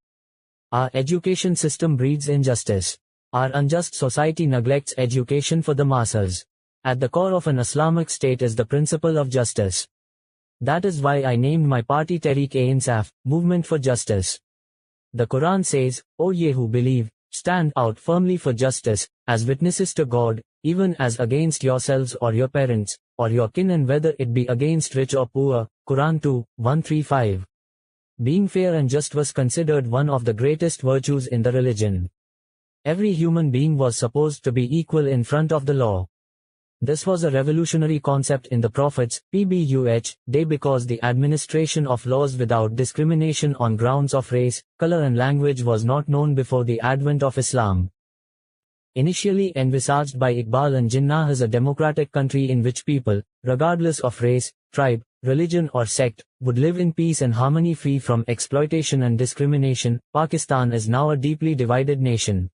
S2: Our education system breeds injustice. Our unjust society neglects education for the masses. At the core of an Islamic state is the principle of justice. That is why I named my party Tehreek-e-Insaf, Movement for Justice. The Quran says, "O ye who believe, stand out firmly for justice, as witnesses to God, even as against yourselves or your parents, or your kin, and whether it be against rich or poor." Quran 2:135. Being fair and just was considered one of the greatest virtues in the religion. Every human being was supposed to be equal in front of the law. This was a revolutionary concept in the Prophet's PBUH day because the administration of laws without discrimination on grounds of race, color and language was not known before the advent of Islam. Initially envisaged by Iqbal and Jinnah as a democratic country in which people, regardless of race, tribe, religion or sect, would live in peace and harmony free from exploitation and discrimination, Pakistan is now a deeply divided nation.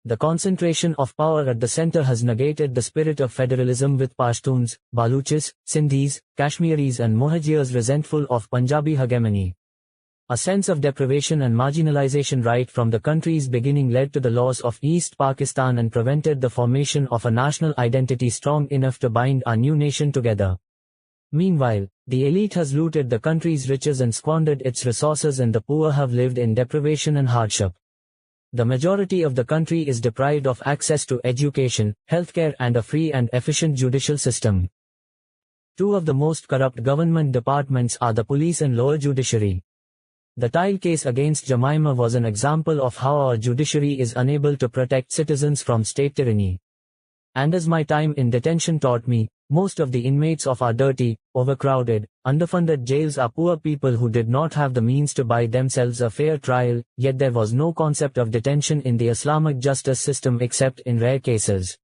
S2: The concentration of power at the center has negated the spirit of federalism, with Pashtuns, Baluchis, Sindhis, Kashmiris and Mohajirs resentful of Punjabi hegemony. A sense of deprivation and marginalization right from the country's beginning led to the loss of East Pakistan and prevented the formation of a national identity strong enough to bind our new nation together. Meanwhile, the elite has looted the country's riches and squandered its resources, and the poor have lived in deprivation and hardship. The majority of the country is deprived of access to education, healthcare and a free and efficient judicial system. Two of the most corrupt government departments are the police and lower judiciary. The Tile case against Jemima was an example of how our judiciary is unable to protect citizens from state tyranny. And as my time in detention taught me, most of the inmates of our dirty, overcrowded, underfunded jails are poor people who did not have the means to buy themselves a fair trial, yet there was no concept of detention in the Islamic justice system except in rare cases.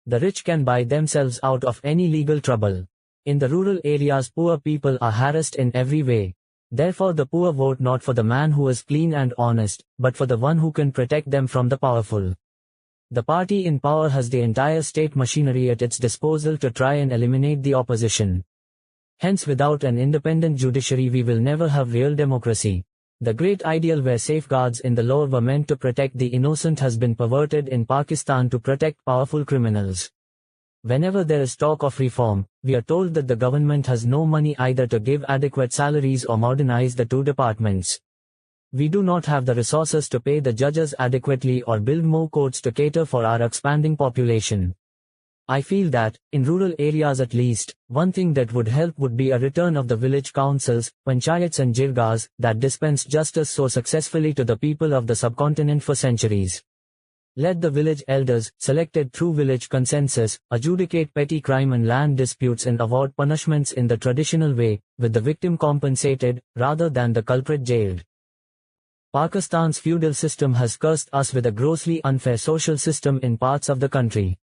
S2: The rich can buy themselves out of any legal trouble. In the rural areas, poor people are harassed in every way. Therefore the poor vote not for the man who is clean and honest, but for the one who can protect them from the powerful. The party in power has the entire state machinery at its disposal to try and eliminate the opposition. Hence, without an independent judiciary we will never have real democracy. The great ideal where safeguards in the law were meant to protect the innocent has been perverted in Pakistan to protect powerful criminals. Whenever there is talk of reform, we are told that the government has no money either to give adequate salaries or modernize the two departments. We do not have the resources to pay the judges adequately or build more courts to cater for our expanding population. I feel that, in rural areas at least, one thing that would help would be a return of the village councils, panchayats and jirgas, that dispensed justice so successfully to the people of the subcontinent for centuries. Let the village elders, selected through village consensus, adjudicate petty crime and land disputes and award punishments in the traditional way, with the victim compensated, rather than the culprit jailed. Pakistan's feudal system has cursed us with a grossly unfair social system in parts of the country.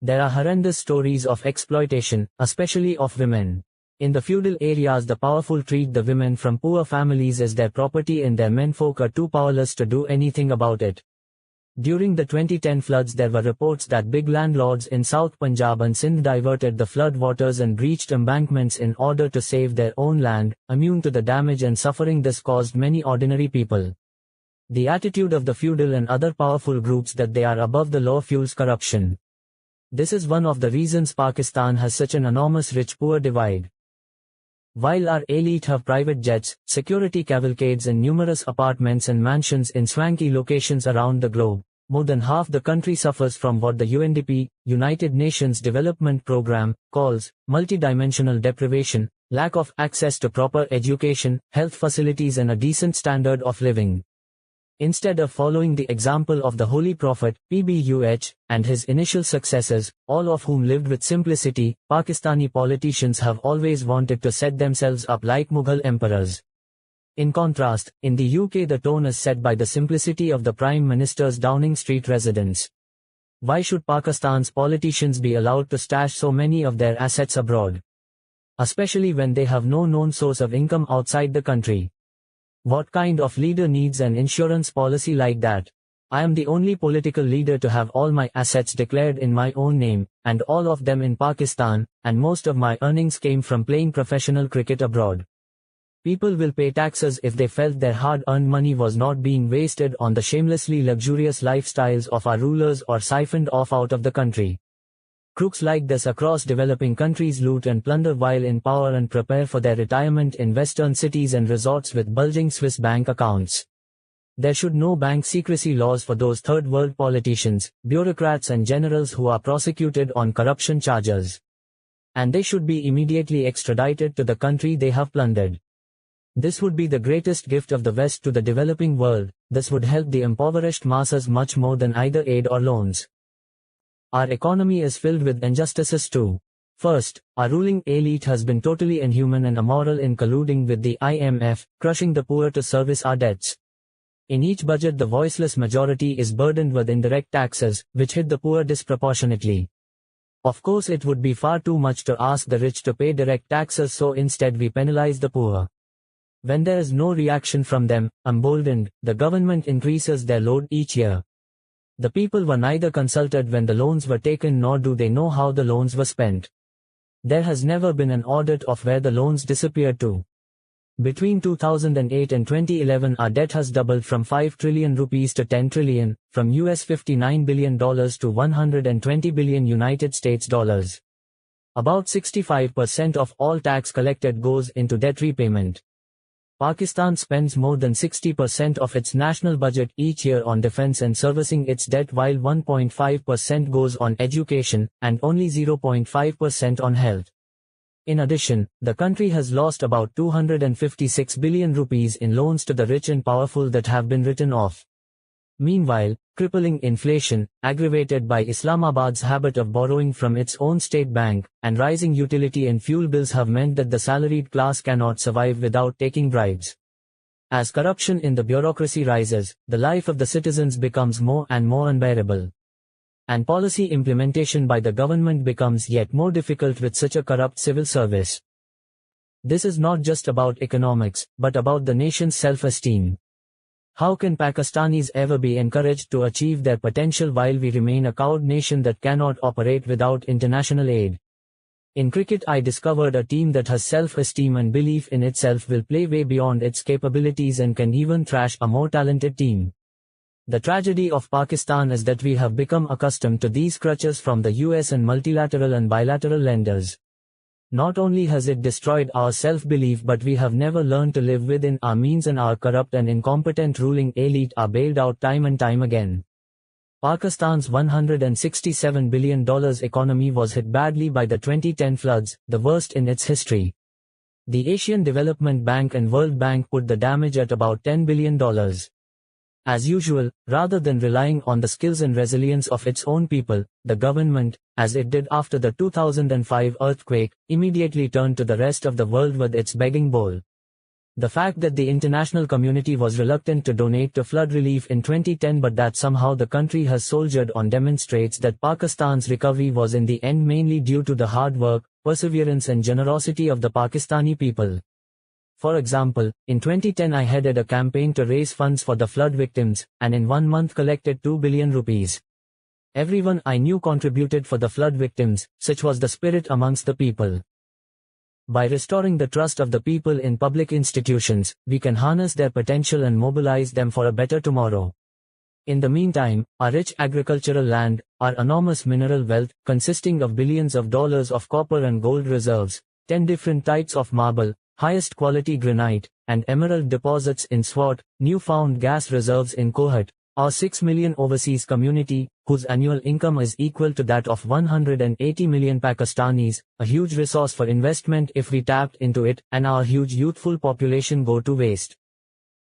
S2: There are horrendous stories of exploitation, especially of women. In the feudal areas, the powerful treat the women from poor families as their property and their menfolk are too powerless to do anything about it. During the 2010 floods, there were reports that big landlords in South Punjab and Sindh diverted the flood waters and breached embankments in order to save their own land, immune to the damage and suffering this caused many ordinary people. The attitude of the feudal and other powerful groups that they are above the law fuels corruption. This is one of the reasons Pakistan has such an enormous rich-poor divide. While our elite have private jets, security cavalcades and numerous apartments and mansions in swanky locations around the globe, more than half the country suffers from what the UNDP, United Nations Development Programme, calls multidimensional deprivation, lack of access to proper education, health facilities and a decent standard of living. Instead of following the example of the Holy Prophet, PBUH, and his initial successors, all of whom lived with simplicity, Pakistani politicians have always wanted to set themselves up like Mughal emperors. In contrast, in the UK the tone is set by the simplicity of the Prime Minister's Downing Street residence. Why should Pakistan's politicians be allowed to stash so many of their assets abroad? Especially when they have no known source of income outside the country. What kind of leader needs an insurance policy like that? I am the only political leader to have all my assets declared in my own name, and all of them in Pakistan, and most of my earnings came from playing professional cricket abroad. People will pay taxes if they felt their hard-earned money was not being wasted on the shamelessly luxurious lifestyles of our rulers or siphoned off out of the country. Crooks like this across developing countries loot and plunder while in power and prepare for their retirement in western cities and resorts with bulging Swiss bank accounts. There should no bank secrecy laws for those third world politicians, bureaucrats and generals who are prosecuted on corruption charges. And they should be immediately extradited to the country they have plundered. This would be the greatest gift of the West to the developing world. This would help the impoverished masses much more than either aid or loans. Our economy is filled with injustices too. First, our ruling elite has been totally inhuman and immoral in colluding with the IMF, crushing the poor to service our debts. In each budget the voiceless majority is burdened with indirect taxes, which hit the poor disproportionately. Of course it would be far too much to ask the rich to pay direct taxes, so instead we penalize the poor. When there is no reaction from them, emboldened, the government increases their load each year. The people were neither consulted when the loans were taken nor do they know how the loans were spent. There has never been an audit of where the loans disappeared to. Between 2008 and 2011 our debt has doubled from 5 trillion rupees to 10 trillion, from US $59 billion to 120 billion United States dollars. About 65% of all tax collected goes into debt repayment. Pakistan spends more than 60% of its national budget each year on defense and servicing its debt, while 1.5% goes on education, and only 0.5% on health. In addition, the country has lost about 256 billion rupees in loans to the rich and powerful that have been written off. Meanwhile, crippling inflation, aggravated by Islamabad's habit of borrowing from its own state bank, and rising utility and fuel bills have meant that the salaried class cannot survive without taking bribes. As corruption in the bureaucracy rises, the life of the citizens becomes more and more unbearable. And policy implementation by the government becomes yet more difficult with such a corrupt civil service. This is not just about economics, but about the nation's self-esteem. How can Pakistanis ever be encouraged to achieve their potential while we remain a cowed nation that cannot operate without international aid? In cricket I discovered a team that has self-esteem and belief in itself will play way beyond its capabilities and can even thrash a more talented team. The tragedy of Pakistan is that we have become accustomed to these crutches from the US and multilateral and bilateral lenders. Not only has it destroyed our self-belief, but we have never learned to live within our means, and our corrupt and incompetent ruling elite are bailed out time and time again. Pakistan's $167 billion economy was hit badly by the 2010 floods, the worst in its history. The Asian Development Bank and World Bank put the damage at about $10 billion. As usual, rather than relying on the skills and resilience of its own people, the government, as it did after the 2005 earthquake, immediately turned to the rest of the world with its begging bowl. The fact that the international community was reluctant to donate to flood relief in 2010 but that somehow the country has soldiered on demonstrates that Pakistan's recovery was in the end mainly due to the hard work, perseverance and generosity of the Pakistani people. For example, in 2010 I headed a campaign to raise funds for the flood victims, and in 1 month collected 2 billion rupees. Everyone I knew contributed for the flood victims, such was the spirit amongst the people. By restoring the trust of the people in public institutions, we can harness their potential and mobilize them for a better tomorrow. In the meantime, our rich agricultural land, our enormous mineral wealth, consisting of billions of dollars of copper and gold reserves, 10 different types of marble, highest quality granite, and emerald deposits in Swat, newfound gas reserves in Kohat, our 6 million overseas community, whose annual income is equal to that of 180 million Pakistanis, a huge resource for investment if we tapped into it, and our huge youthful population go to waste.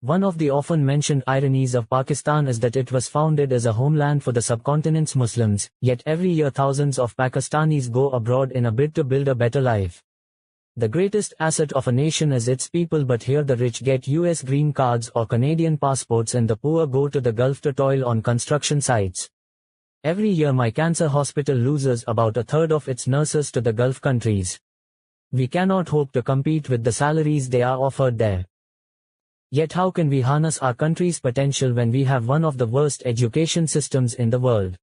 S2: One of the often mentioned ironies of Pakistan is that it was founded as a homeland for the subcontinent's Muslims, yet every year thousands of Pakistanis go abroad in a bid to build a better life. The greatest asset of a nation is its people, but here the rich get US green cards or Canadian passports and the poor go to the Gulf to toil on construction sites. Every year my cancer hospital loses about a third of its nurses to the Gulf countries. We cannot hope to compete with the salaries they are offered there. Yet how can we harness our country's potential when we have one of the worst education systems in the world?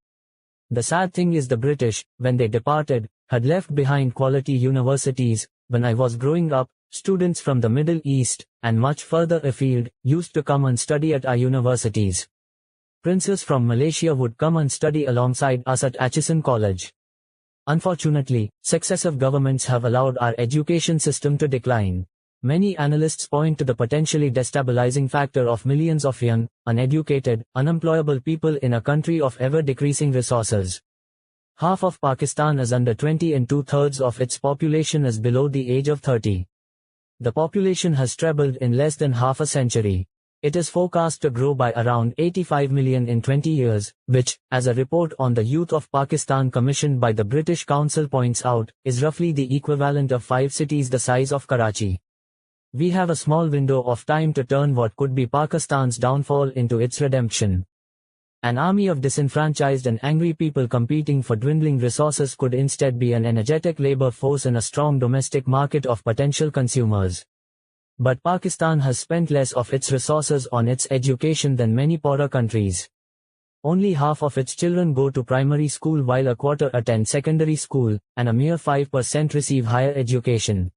S2: The sad thing is the British, when they departed, had left behind quality universities. When I was growing up, students from the Middle East, and much further afield, used to come and study at our universities. Princes from Malaysia would come and study alongside us at Atchison College. Unfortunately, successive governments have allowed our education system to decline. Many analysts point to the potentially destabilizing factor of millions of young, uneducated, unemployable people in a country of ever-decreasing resources. Half of Pakistan is under 20 and 2/3 of its population is below the age of 30. The population has trebled in less than half a century. It is forecast to grow by around 85 million in 20 years, which, as a report on the Youth of Pakistan commissioned by the British Council points out, is roughly the equivalent of 5 cities the size of Karachi. We have a small window of time to turn what could be Pakistan's downfall into its redemption. An army of disenfranchised and angry people competing for dwindling resources could instead be an energetic labor force in a strong domestic market of potential consumers. But Pakistan has spent less of its resources on its education than many poorer countries. Only half of its children go to primary school while a quarter attend secondary school, and a mere 5% receive higher education.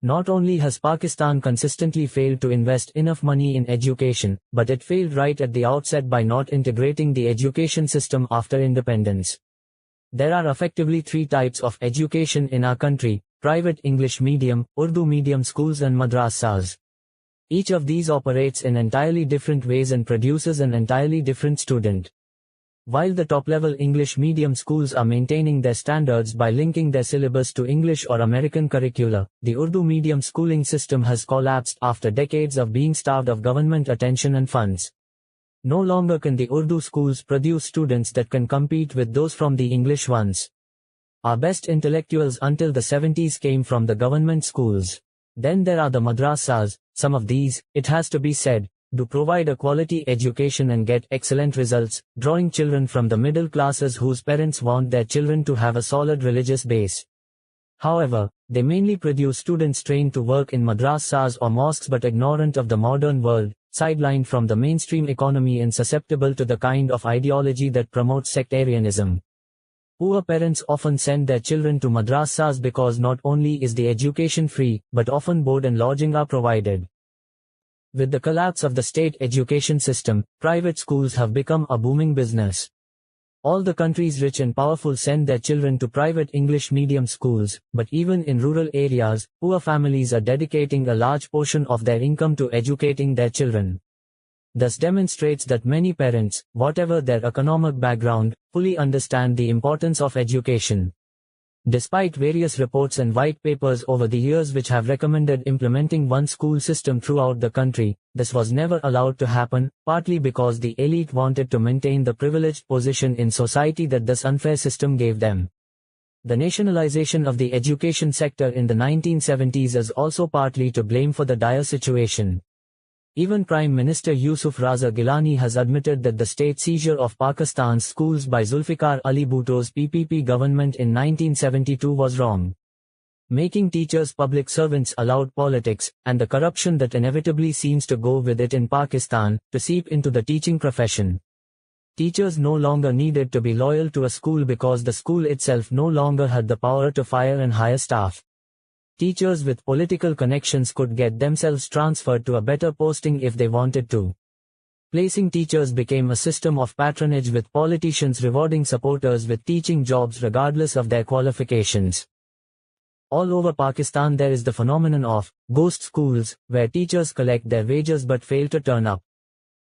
S2: Not only has Pakistan consistently failed to invest enough money in education, but it failed right at the outset by not integrating the education system after independence. There are effectively 3 types of education in our country: private English medium, Urdu medium schools and madrasas. Each of these operates in entirely different ways and produces an entirely different student. While the top-level English medium schools are maintaining their standards by linking their syllabus to English or American curricula, the Urdu medium schooling system has collapsed after decades of being starved of government attention and funds. No longer can the Urdu schools produce students that can compete with those from the English ones. Our best intellectuals until the 70s came from the government schools. Then there are the madrasas. Some of these, it has to be said, do provide a quality education and get excellent results, drawing children from the middle classes whose parents want their children to have a solid religious base. However, they mainly produce students trained to work in madrasas or mosques but ignorant of the modern world, sidelined from the mainstream economy and susceptible to the kind of ideology that promotes sectarianism. Poor parents often send their children to madrasas because not only is the education free, but often board and lodging are provided. With the collapse of the state education system, private schools have become a booming business. All the country's rich and powerful send their children to private English medium schools, but even in rural areas, poor families are dedicating a large portion of their income to educating their children. This demonstrates that many parents, whatever their economic background, fully understand the importance of education. Despite various reports and white papers over the years which have recommended implementing one school system throughout the country, this was never allowed to happen, partly because the elite wanted to maintain the privileged position in society that this unfair system gave them. The nationalization of the education sector in the 1970s is also partly to blame for the dire situation. Even Prime Minister Yusuf Raza Gilani has admitted that the state seizure of Pakistan's schools by Zulfikar Ali Bhutto's PPP government in 1972 was wrong. Making teachers public servants allowed politics, and the corruption that inevitably seems to go with it in Pakistan, to seep into the teaching profession. Teachers no longer needed to be loyal to a school because the school itself no longer had the power to fire and hire staff. Teachers with political connections could get themselves transferred to a better posting if they wanted to. Placing teachers became a system of patronage, with politicians rewarding supporters with teaching jobs regardless of their qualifications. All over Pakistan there is the phenomenon of ghost schools, where teachers collect their wages but fail to turn up.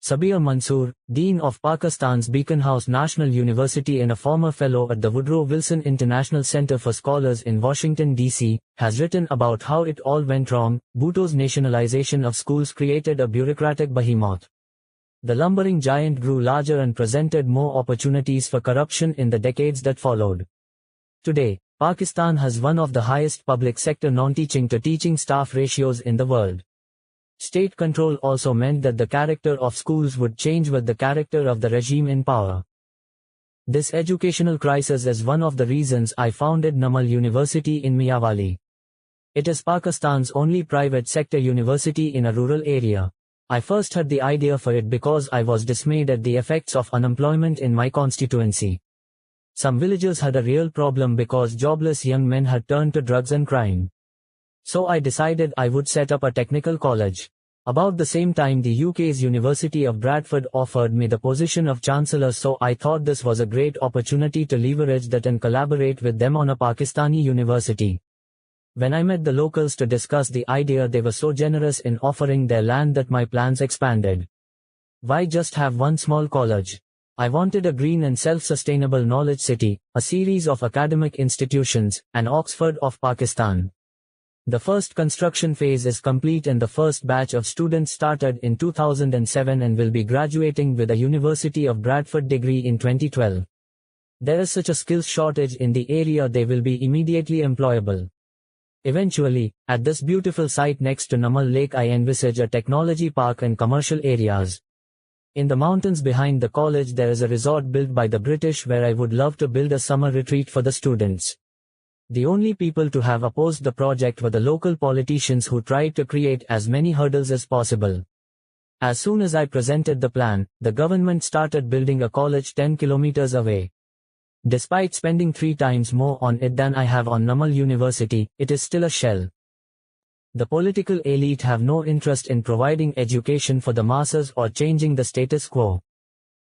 S2: Sabir Mansoor, Dean of Pakistan's Beacon House National University and a former fellow at the Woodrow Wilson International Center for Scholars in Washington, D.C., has written about how it all went wrong. Bhutto's nationalization of schools created a bureaucratic behemoth. The lumbering giant grew larger and presented more opportunities for corruption in the decades that followed. Today, Pakistan has one of the highest public sector non-teaching to teaching staff ratios in the world. State control also meant that the character of schools would change with the character of the regime in power. This educational crisis is one of the reasons I founded Namal University in Miyawali. It is Pakistan's only private sector university in a rural area. I first had the idea for it because I was dismayed at the effects of unemployment in my constituency. Some villagers had a real problem because jobless young men had turned to drugs and crime. So I decided I would set up a technical college. About the same time the UK's University of Bradford offered me the position of Chancellor, so I thought this was a great opportunity to leverage that and collaborate with them on a Pakistani university. When I met the locals to discuss the idea, they were so generous in offering their land that my plans expanded. Why just have one small college? I wanted a green and self-sustainable knowledge city, a series of academic institutions, an Oxford of Pakistan. The first construction phase is complete and the first batch of students started in 2007 and will be graduating with a University of Bradford degree in 2012. There is such a skills shortage in the area, they will be immediately employable. Eventually, at this beautiful site next to Namal Lake, I envisage a technology park and commercial areas. In the mountains behind the college there is a resort built by the British where I would love to build a summer retreat for the students. The only people to have opposed the project were the local politicians who tried to create as many hurdles as possible. As soon as I presented the plan, the government started building a college 10 kilometers away. Despite spending 3 times more on it than I have on Namal University, it is still a shell. The political elite have no interest in providing education for the masses or changing the status quo.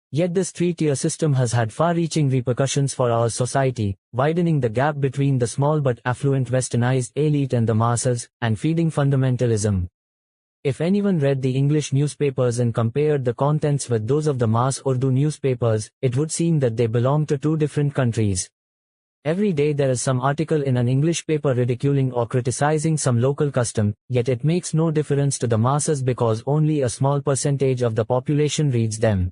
S2: Yet this 3-tier system has had far-reaching repercussions for our society, widening the gap between the small but affluent westernized elite and the masses, and feeding fundamentalism. If anyone read the English newspapers and compared the contents with those of the mass Urdu newspapers, it would seem that they belong to 2 different countries. Every day there is some article in an English paper ridiculing or criticizing some local custom, yet it makes no difference to the masses because only a small percentage of the population reads them.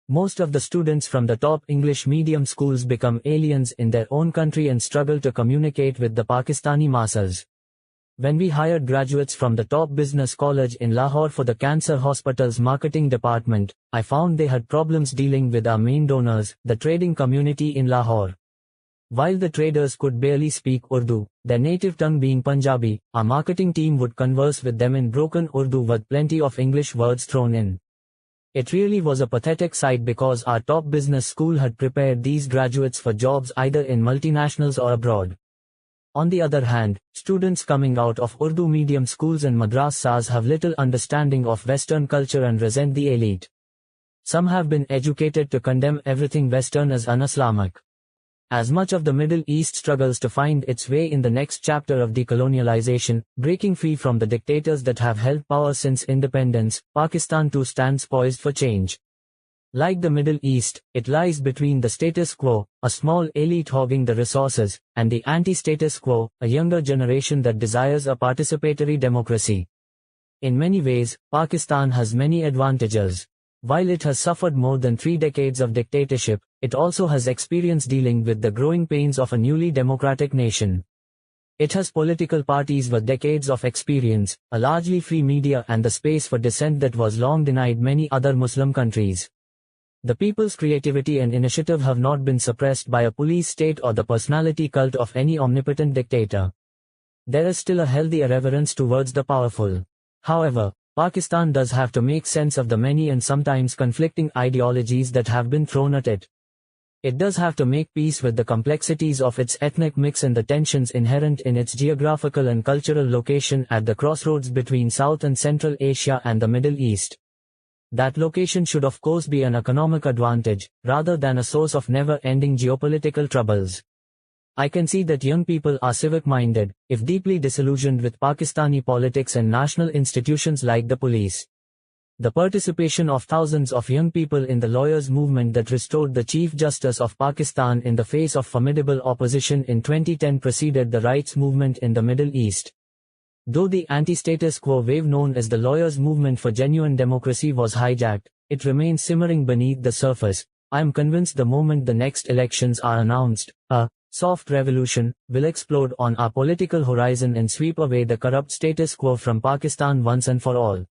S2: Most of the students from the top English medium schools become aliens in their own country and struggle to communicate with the Pakistani masses. When we hired graduates from the top business college in Lahore for the cancer hospital's marketing department, I found they had problems dealing with our main donors, the trading community in Lahore. While the traders could barely speak Urdu, their native tongue being Punjabi, our marketing team would converse with them in broken Urdu with plenty of English words thrown in. It really was a pathetic sight because our top business school had prepared these graduates for jobs either in multinationals or abroad. On the other hand, students coming out of Urdu medium schools and madrasas have little understanding of Western culture and resent the elite. Some have been educated to condemn everything Western as un-Islamic. As much of the Middle East struggles to find its way in the next chapter of decolonialization, breaking free from the dictators that have held power since independence, Pakistan too stands poised for change. Like the Middle East, it lies between the status quo, a small elite hogging the resources, and the anti-status quo, a younger generation that desires a participatory democracy. In many ways, Pakistan has many advantages. While it has suffered more than 3 decades of dictatorship, It also has experience dealing with the growing pains of a newly democratic nation. It has political parties with decades of experience, a largely free media and the space for dissent that was long denied many other Muslim countries. The people's creativity and initiative have not been suppressed by a police state or the personality cult of any omnipotent dictator. There is still a healthy irreverence towards the powerful. However, Pakistan does have to make sense of the many and sometimes conflicting ideologies that have been thrown at it. It does have to make peace with the complexities of its ethnic mix and the tensions inherent in its geographical and cultural location at the crossroads between South and Central Asia and the Middle East. That location should of course be an economic advantage, rather than a source of never-ending geopolitical troubles. I can see that young people are civic-minded, if deeply disillusioned with Pakistani politics and national institutions like the police. The participation of thousands of young people in the lawyers' movement that restored the Chief Justice of Pakistan in the face of formidable opposition in 2010 preceded the rights movement in the Middle East. Though the anti-status quo wave known as the lawyers' movement for genuine democracy was hijacked, it remains simmering beneath the surface. I am convinced the moment the next elections are announced, a soft revolution will explode on our political horizon and sweep away the corrupt status quo from Pakistan once and for all.